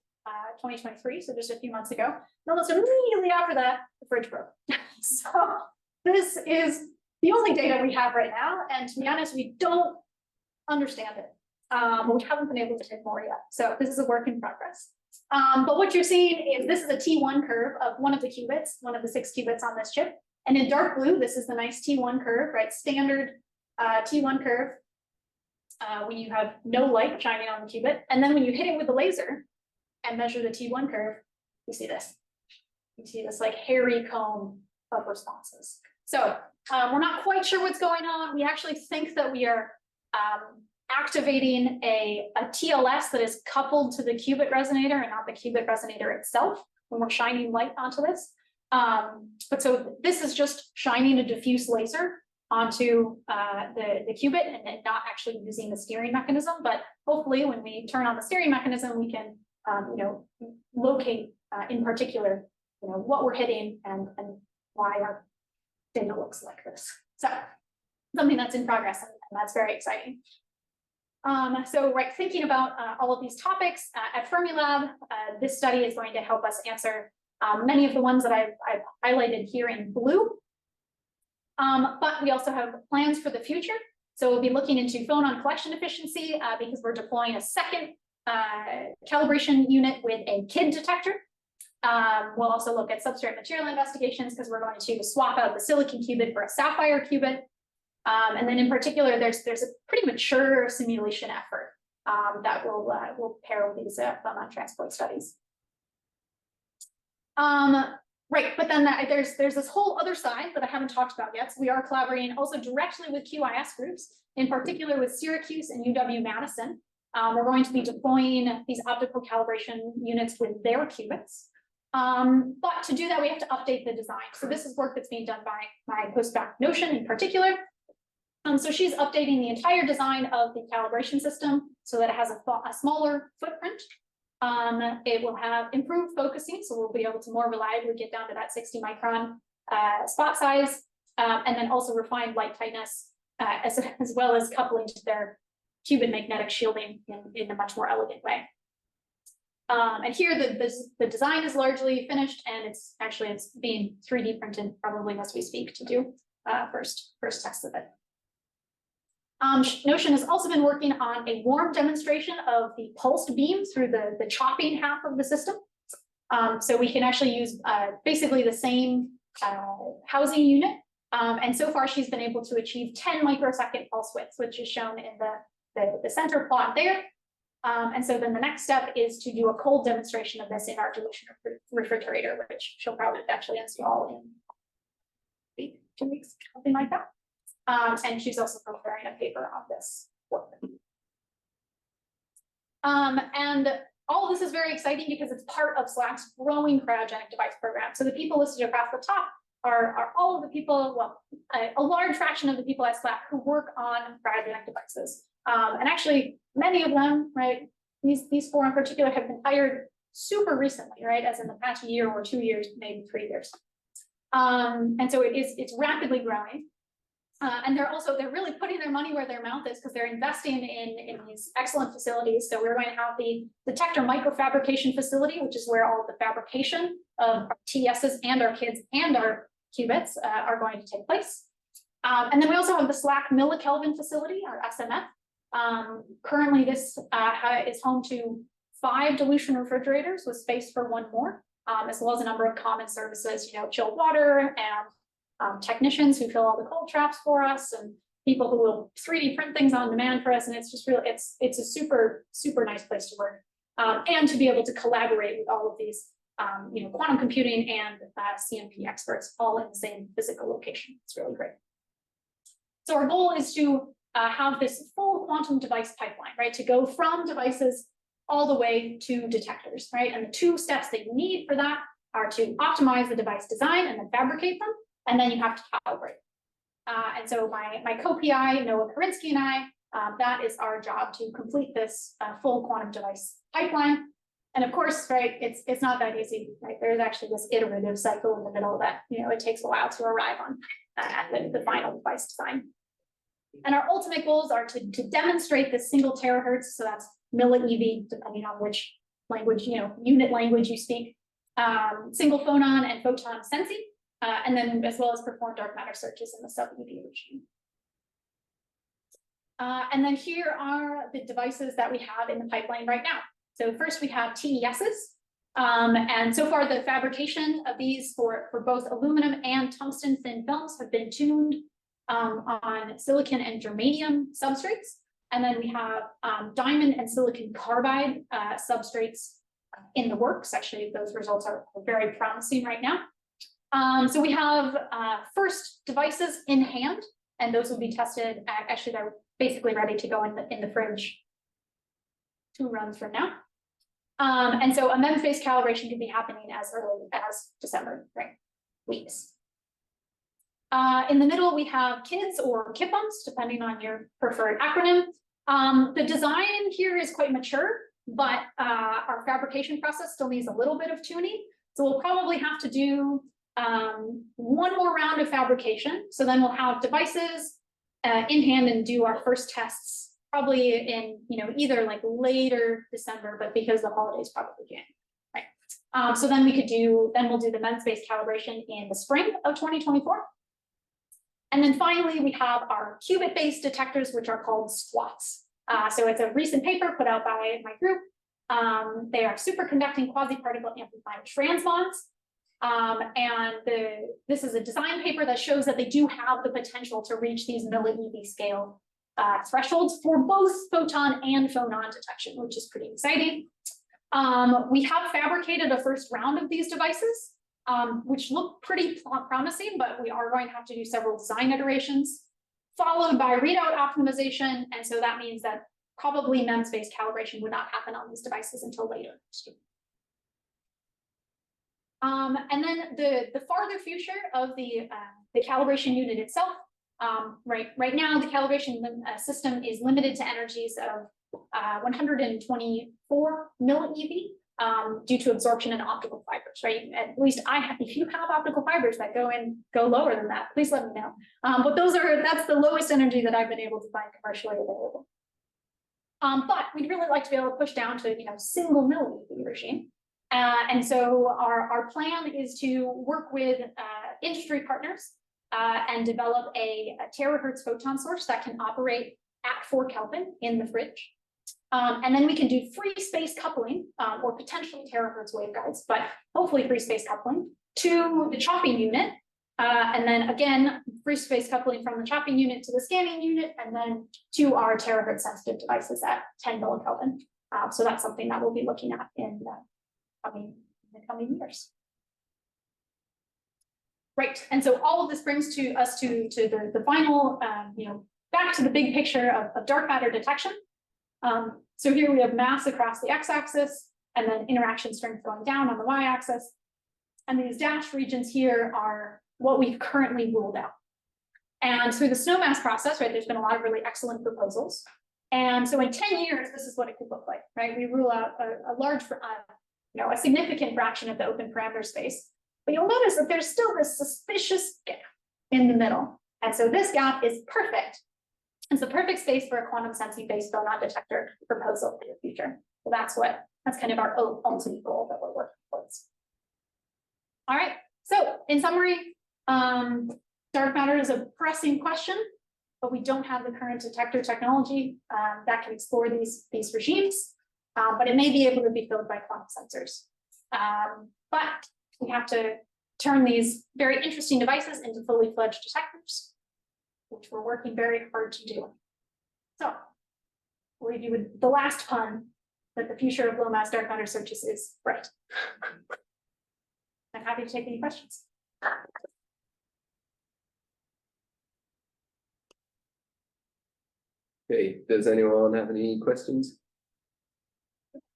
2023, so just a few months ago. And almost immediately after that, the fridge broke. So this is the only data we have right now, and to be honest, we don't understand it. We haven't been able to take more yet. So this is a work in progress. But what you're seeing is this is a T1 curve of one of the qubits, one of the 6 qubits on this chip. And in dark blue, this is the nice T1 curve, right? Standard T1 curve when you have no light shining on the qubit. And then when you hit it with the laser and measure the T1 curve, you see this. You see this like hairy cone of responses. So we're not quite sure what's going on. We actually think that we are activating a TLS that is coupled to the qubit resonator and not the qubit resonator itself when we're shining light onto this. But so this is just shining a diffuse laser onto the qubit and not actually using the steering mechanism. But hopefully when we turn on the steering mechanism, we can locate in particular what we're hitting and why our data looks like this. So something that's in progress, and that's very exciting. So right, thinking about all of these topics at Fermilab, this study is going to help us answer many of the ones that I've highlighted here in blue. But we also have plans for the future. So we'll be looking into phonon collection efficiency because we're deploying a second calibration unit with a KID detector. We'll also look at substrate material investigations because we're going to swap out the silicon qubit for a sapphire qubit. And then in particular, there's a pretty mature simulation effort that will pair with these photon transport studies. Right, but then there's this whole other side that I haven't talked about yet. So we are collaborating also directly with QIS groups, in particular with Syracuse and UW-Madison. We're going to be deploying these optical calibration units with their qubits. But to do that, we have to update the design. So this is work that's being done by my postdoc Notion in particular. So she's updating the entire design of the calibration system so that it has a smaller footprint. It will have improved focusing, so we'll be able to more reliably get down to that 60 micron spot size, and then also refined light tightness, as well as coupling to their qubit magnetic shielding in a much more elegant way. And here the design is largely finished, and it's being 3D printed probably as we speak to do first tests of it. Notion has also been working on a warm demonstration of the pulsed beam through the chopping half of the system. So we can actually use basically the same housing unit. And so far she's been able to achieve 10 microsecond pulse widths, which is shown in the center plot there. And so then the next step is to do a cold demonstration of this in our dilution refrigerator, which she'll probably actually install in a week, 2 weeks, something like that. And she's also preparing a paper on this work. And all of this is very exciting because it's part of SLAC's growing cryogenic device program. So the people listed across the top are all of the people, well, a large fraction of the people at SLAC who work on cryogenic devices. And actually, many of them, right, these four in particular have been hired super recently, right, as in the past year or 2 years, maybe 3 years. And so it's rapidly growing. And they're really putting their money where their mouth is because they're investing in these excellent facilities. So we're going to have the detector microfabrication facility, which is where all of the fabrication of our TSs and our kids and our qubits are going to take place. And then we also have the SLAC millikelvin facility, our SMF. Currently, this is home to 5 dilution refrigerators with space for 1 more, as well as a number of common services, chilled water and technicians who fill all the cold traps for us, and people who will 3D print things on demand for us. And it's just really, it's a super, super nice place to work. And to be able to collaborate with all of these, quantum computing and CMP experts all in the same physical location. It's really great. So our goal is to have this full quantum device pipeline, right? To go from devices all the way to detectors, right? And the 2 steps that you need for that are to optimize the device design and then fabricate them. And then you have to calibrate. And so my co-PI, Noah Karinsky, and I, that is our job to complete this full quantum device pipeline. And of course, right, it's not that easy, right? There's actually this iterative cycle in the middle that, it takes a while to arrive on at the final device design. And our ultimate goals are to demonstrate this single terahertz, so that's milli-eV, depending on which language, unit language you speak, single phonon and photon sensing. And then as well as perform dark matter searches in the sub-eV regime. And then here are the devices that we have in the pipeline right now. So first we have TESs. And so far the fabrication of these for both aluminum and tungsten thin films have been tuned on silicon and germanium substrates. And then we have diamond and silicon carbide substrates in the works. Actually, those results are very promising right now. So we have first devices in hand, and those will be tested. Actually, they're basically ready to go in the fridge 2 runs from now. And so a MEMS-based calibration can be happening as early as December, right? Weeks. In the middle, we have KIDS or KIPMs, depending on your preferred acronym. The design here is quite mature, but our fabrication process still needs a little bit of tuning. So we'll probably have to do 1 more round of fabrication. So then we'll have devices in hand and do our first tests probably in either like later December, but because the holidays probably January, right? So then we'll do the MEMS-based calibration in the spring of 2024. And then finally we have our qubit-based detectors, which are called swaths. So it's a recent paper put out by my group. They are superconducting quasi-particle amplifying transbonds. And this is a design paper that shows that they do have the potential to reach these milli-eV scale thresholds for both photon and phonon detection, which is pretty exciting. We have fabricated a first round of these devices, which look pretty promising, but we are going to have to do several design iterations, followed by readout optimization. And so that means that probably MEMS-based calibration would not happen on these devices until later next year. And then the farther future of the calibration unit itself. Right now, the calibration system is limited to energies of 124 millieV due to absorption in optical fibers, right? At least if you have optical fibers that go lower than that, please let me know. But that's the lowest energy that I've been able to find commercially available. But we'd really like to be able to push down to single millieV regime. And so our plan is to work with industry partners and develop a terahertz photon source that can operate at 4 Kelvin in the fridge. And then we can do free space coupling or potentially terahertz waveguides, but hopefully free space coupling to the chopping unit. And then again, free space coupling from the chopping unit to the scanning unit, and then to our terahertz sensitive devices at 10 millikelvin. So that's something that we'll be looking at in the coming years. Right, and so all of this brings us to the final, back to the big picture of dark matter detection. So here we have mass across the x-axis, and then interaction strength going down on the y-axis. And these dashed regions here are what we've currently ruled out. And through the SNOMAS process, right, there's been a lot of really excellent proposals. And so in 10 years, this is what it could look like, right? We rule out a large, a significant fraction of the open parameter space. But you'll notice that there's still this suspicious gap in the middle. And so this gap is perfect. It's the perfect space for a quantum sensing based phonon detector proposal in the future. So that's kind of our ultimate goal that we're working towards. All right, so in summary, dark matter is a pressing question, but we don't have the current detector technology that can explore these regimes, but it may be able to be filled by quantum sensors. But we have to turn these very interesting devices into fully fledged detectors, which we're working very hard to do. So we'll leave you with the last pun that the future of low mass dark matter searches is bright. I'm happy to take any questions. Okay, does anyone have any questions?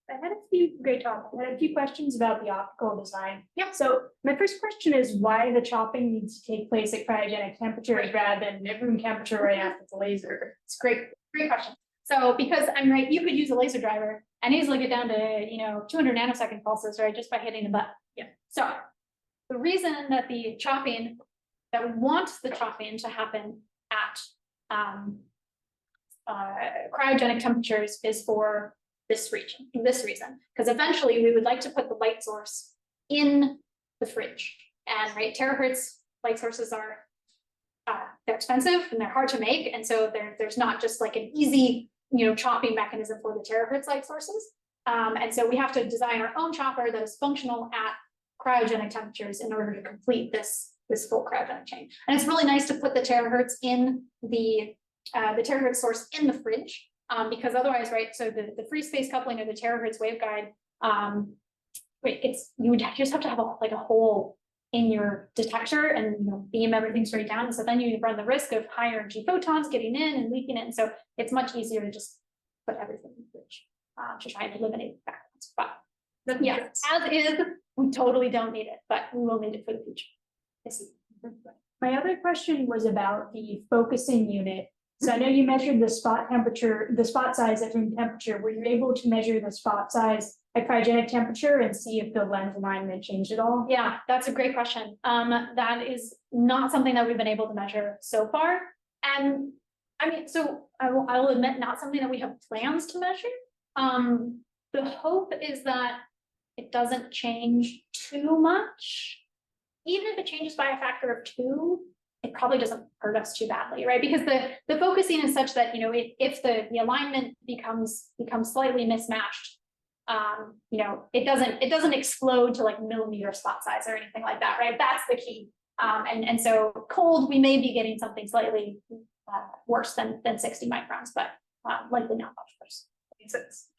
I had a few great talk. I had a few questions about the optical design. Yeah. So my first question is why the chopping needs to take place at cryogenic temperatures rather than at room temperature right after the laser. It's great question. So because I'm right, you could use a laser driver and easily get down to 200 nanosecond pulses, right, just by hitting a button. Yeah. So the reason that we want the chopping to happen at cryogenic temperatures is for this reason, because eventually we would like to put the light source in the fridge. And right, terahertz light sources are they're expensive and they're hard to make, and so there's not just like an easy chopping mechanism for the terahertz light sources. And so we have to design our own chopper that is functional at cryogenic temperatures in order to complete this full cryogenic chain. And it's really nice to put the terahertz in the terahertz source in the fridge. Because otherwise, right, so the free space coupling of the terahertz waveguide, you would just have to have a hole in your detector and beam everything straight down. So then you run the risk of higher energy photons getting in and leaking it. And so it's much easier to just put everything in the fridge to try and eliminate the backgrounds. But yeah, as is, we totally don't need it, but we will need it for the future. Yes. My other question was about the focusing unit. So I know you measured the spot temperature, the spot size at room temperature. Were you able to measure the spot size at cryogenic temperature and see if the lens alignment changed at all? Yeah, that's a great question. That is not something that we've been able to measure so far. And I mean, so I will admit, not something that we have plans to measure. The hope is that it doesn't change too much. Even if it changes by a factor of 2, it probably doesn't hurt us too badly, right? Because the focusing is such that if the alignment becomes slightly mismatched, it doesn't explode to like millimeter spot size or anything like that, right? That's the key. And so cold, we may be getting something slightly worse than 60 microns, but likely not much worse. Makes sense.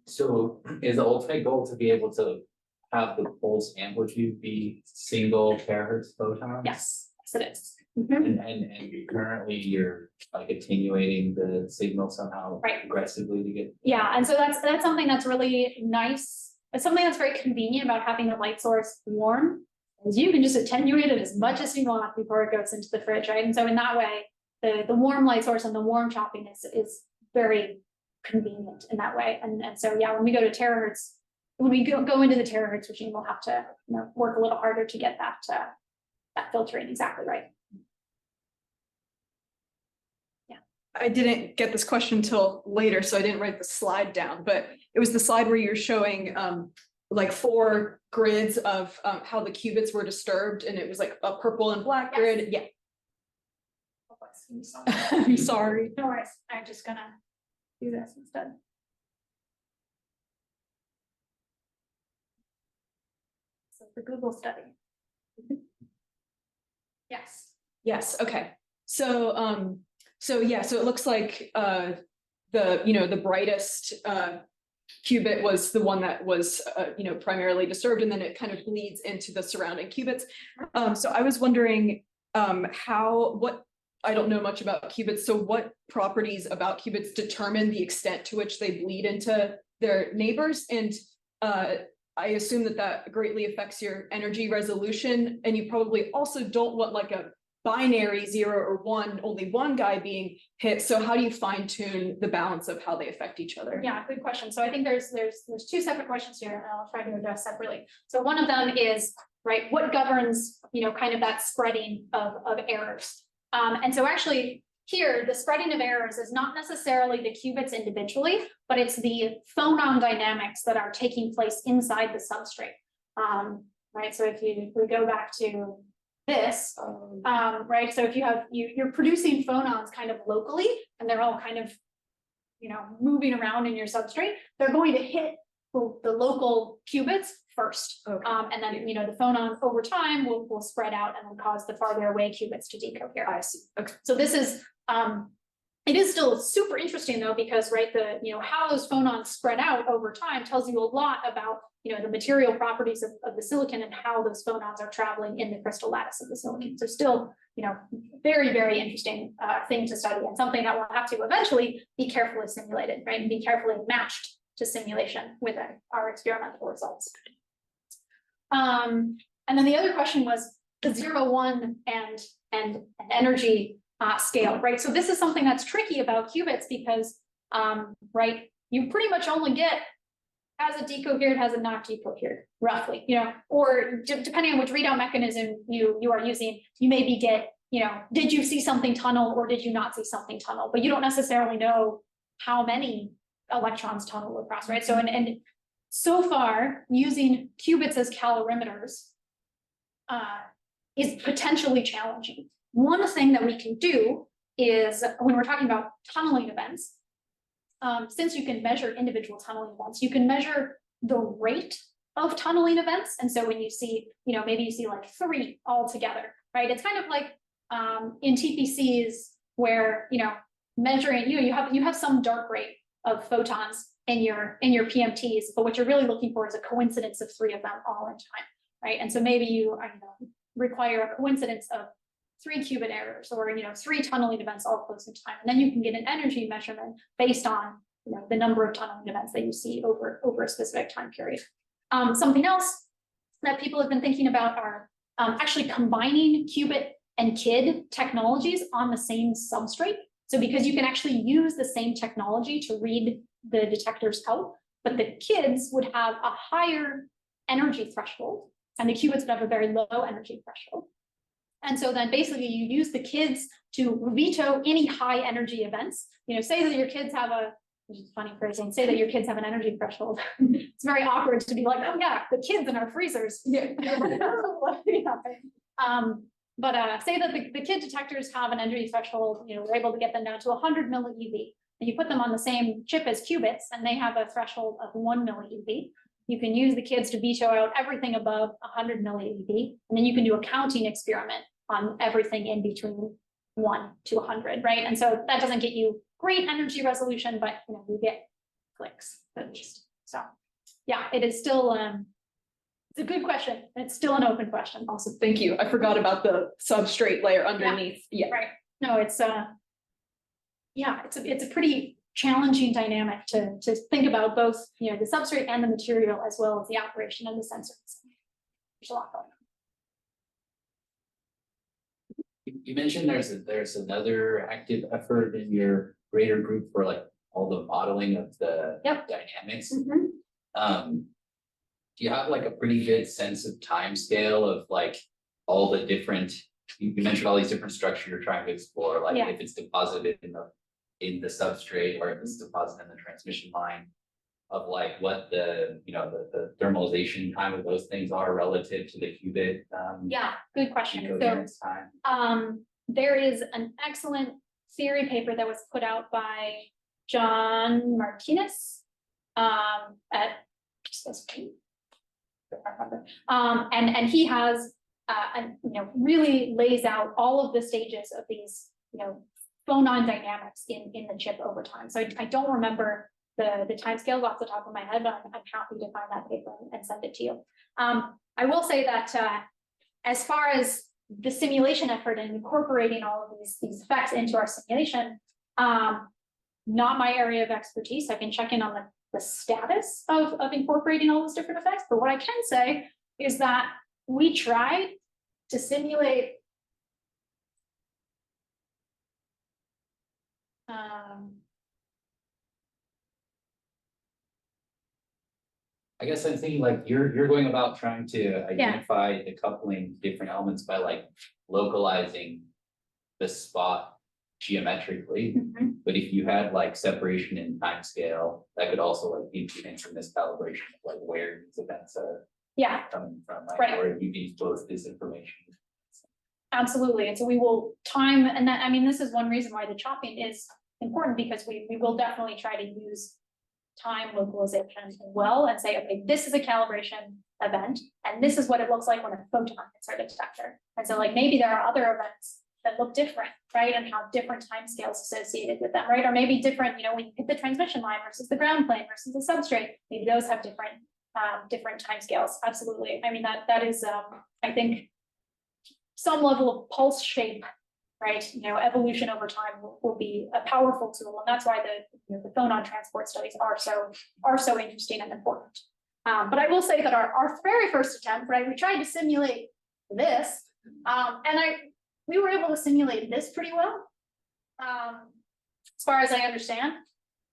So is the ultimate goal to be able to have the pulse amplitude be single terahertz photons? Yes, it is. And currently you're like attenuating the signal somehow Right. aggressively to get. Yeah, and so that's something that's really nice. It's something that's very convenient about having the light source warm, is you can just attenuate it as much as you want before it goes into the fridge, right? And so in that way, the warm light source and the warm choppiness is very convenient in that way. And so, yeah, when we go to terahertz, when we go into the terahertz regime, we'll have to, work a little harder to get that filtering exactly right. I didn't get this question until later, so I didn't write the slide down, but it was the slide where you're showing like 4 grids of how the qubits were disturbed, and it was like a purple and black Yes. grid. Yeah. I'm sorry. No worries, I'm just gonna do this instead. So the Google study. Yes. Yes, okay. So so yeah, so it looks like the brightest qubit was the one that was primarily disturbed, and then it kind of bleeds into the surrounding qubits. So I was wondering what I don't know much about qubits, so what properties about qubits determine the extent to which they bleed into their neighbors? And I assume that greatly affects your energy resolution, and you probably also don't want like a binary 0 or 1, only one guy being hit. So how do you fine tune the balance of how they affect each other? Yeah, good question. So I think there's 2 separate questions here, and I'll try to address separately. So one of them is, right, what governs, kind of that spreading of errors? And so actually here, the spreading of errors is not necessarily the qubits individually, but it's the phonon dynamics that are taking place inside the substrate. Right, so if we go back to this, right, so if you're producing phonons kind of locally, and they're all kind of, moving around in your substrate, they're going to hit the local qubits first. Okay. And then, the phonon over time will spread out and will cause the farther away qubits to decohere. I see. Okay. So this is, it is still super interesting though, because, right, how those phonons spread out over time tells you a lot about, the material properties of the silicon and how those phonons are traveling in the crystal lattice of the silicon. So still, very, very interesting thing to study, and something that will have to eventually be carefully simulated, right, and be carefully matched to simulation with our experimental results. And then the other question was the 0, 1 and energy scale, right? So this is something that's tricky about qubits because, right, you pretty much only get has it decohered, has it not decohered, roughly, or depending on which readout mechanism you are using, you maybe get, did you see something tunnel or did you not see something tunnel? But you don't necessarily know how many electrons tunnel across, right? So and so far, using qubits as calorimeters is potentially challenging. One thing that we can do is, when we're talking about tunneling events, since you can measure individual tunneling events, you can measure the rate of tunneling events. And so when you see, maybe you see like 3 all together, right? It's kind of like in TPCs where, measuring, you have some dark rate of photons in your PMTs, but what you're really looking for is a coincidence of 3 of them all in time, right? And so maybe you require a coincidence of 3 qubit errors, or 3 tunneling events all close in time, and then you can get an energy measurement based on the number of tunneling events that you see over a specific time period. Something else that people have been thinking about are actually combining qubit and KID technologies on the same substrate. So because you can actually use the same technology to read the detectors out, but the KIDs would have a higher energy threshold, and the qubits would have a very low energy threshold. And so then basically you use the KIDs to veto any high energy events. Say that your kids have which is funny phrasing, say that your kids have an energy threshold. It's very awkward to be like, oh yeah, the kids in our freezers. Yeah. But say that the KID detectors have an energy threshold, we're able to get them down to 100 millieV. And you put them on the same chip as qubits, and they have a threshold of 1 millieV. You can use the KIDs to veto out everything above 100 millieV, and then you can do a counting experiment on everything in between 1 to 100, right? And so that doesn't get you great energy resolution, but you know, you get clicks at least. So yeah, it is still it's a good question. It's still an open question. Awesome, thank you. I forgot about the substrate layer underneath. Yeah. Right. No, it's yeah, it's a pretty challenging dynamic to think about both, you know, the substrate and the material as well as the operation of the sensors. There's a lot going on. You mentioned there's another active effort in your greater group for like all the modeling of the Yep. dynamics. Mhm. Do you have like a pretty good sense of time scale of like all the different, you mentioned all these different structures you're trying to explore, like Yeah. if it's deposited in the substrate or if it's deposited in the transmission line of like what the, you know, the thermalization time of those things are relative to the qubit. Yeah, good question. So Decoherence time. there is an excellent theory paper that was put out by John Martinez at and he has you know, really lays out all of the stages of these, you know, phonon dynamics in the chip over time. So I don't remember the timescales off the top of my head, but I'm happy to find that paper and send it to you. I will say that as far as the simulation effort and incorporating all of these effects into our simulation, not my area of expertise. I can check in on the status of incorporating all those different effects. But what I can say is that we tried to simulate I guess I'm thinking like you're going about trying to identify the coupling different elements by like localizing the spot geometrically. mhm. But if you had like separation in time scale, that could also like give you some miscalibration of like where these events are Yeah, coming from, Right. like where you need both this information. absolutely. And so we will time, and that, I mean, this is one reason why the chopping is important, because we will definitely try to use time localization as well and say, okay, this is a calibration event, and this is what it looks like when a photon hits our detector. And so like maybe there are other events that look different, right? And have different timescales associated with them, right? Or maybe different, you know, when you hit the transmission line versus the ground plane versus the substrate, maybe those have different different timescales. Absolutely. I mean, that is I think some level of pulse shape, right? You know, evolution over time will be a powerful tool, and that's why the phonon transport studies are so interesting and important. But I will say that our very first attempt, right, we tried to simulate this, and we were able to simulate this pretty well, as far as I understand,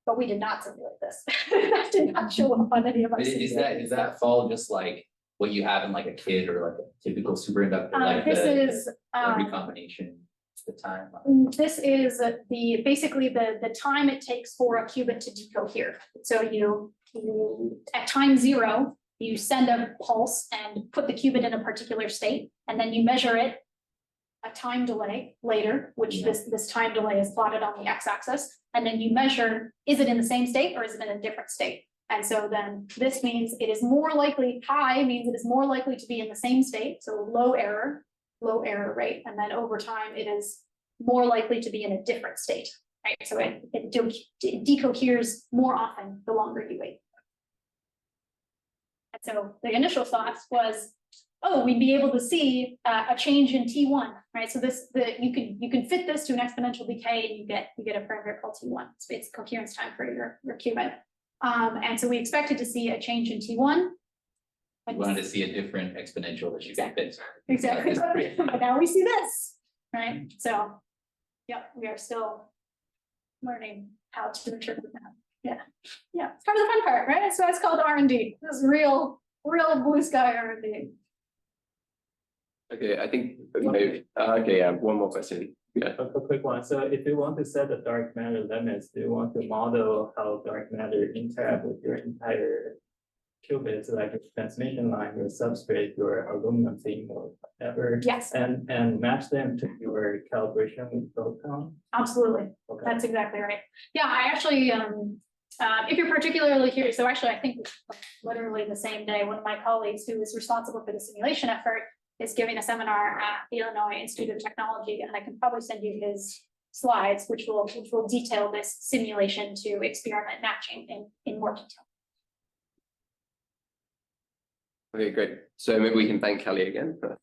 but we did not simulate this. That did not show up on any of our. Is that fall just like what you have in like a kid or like a typical superconductor, like This the is recombination, the time? This is basically the time it takes for a qubit to decohere. So you at time 0, you send a pulse and put the qubit in a particular state, and then you measure it a time delay later, which this time delay is plotted on the x-axis, and then you measure, is it in the same state or is it in a different state? And so then this means it is more likely, high means it is more likely to be in the same state, so low error rate, and then over time it is more likely to be in a different state, right? So it decoheres more often the longer you wait. And so the initial thought was, oh, we'd be able to see a change in T1, right? So you can fit this to an exponential decay, and you get a parameter called T1. It's coherence time for your qubit. And so we expected to see a change in T1. You wanted to see a different exponential that you can fit. Exactly. But now we see this, right? So, yeah, we are still learning how to interpret that. Yeah, it's part of the fun part, right? So it's called R&D. This is real blue sky R&D. Okay, I think maybe, okay, yeah, one more question. Yeah. A quick one. So if you want to set the dark matter limits, do you want to model how dark matter interact with your entire qubits, like your transmission line, your substrate, your aluminum thing, or whatever? Yes, And match them to your calibration with photon? absolutely. Okay. That's exactly right. Yeah, I actually, if you're particularly curious, so actually I think literally the same day, one of my colleagues who was responsible for the simulation effort is giving a seminar at the Illinois Institute of Technology, and I can probably send you his slides, which will detail this simulation to experiment matching in more detail. Okay, great. So maybe we can thank Kelly again for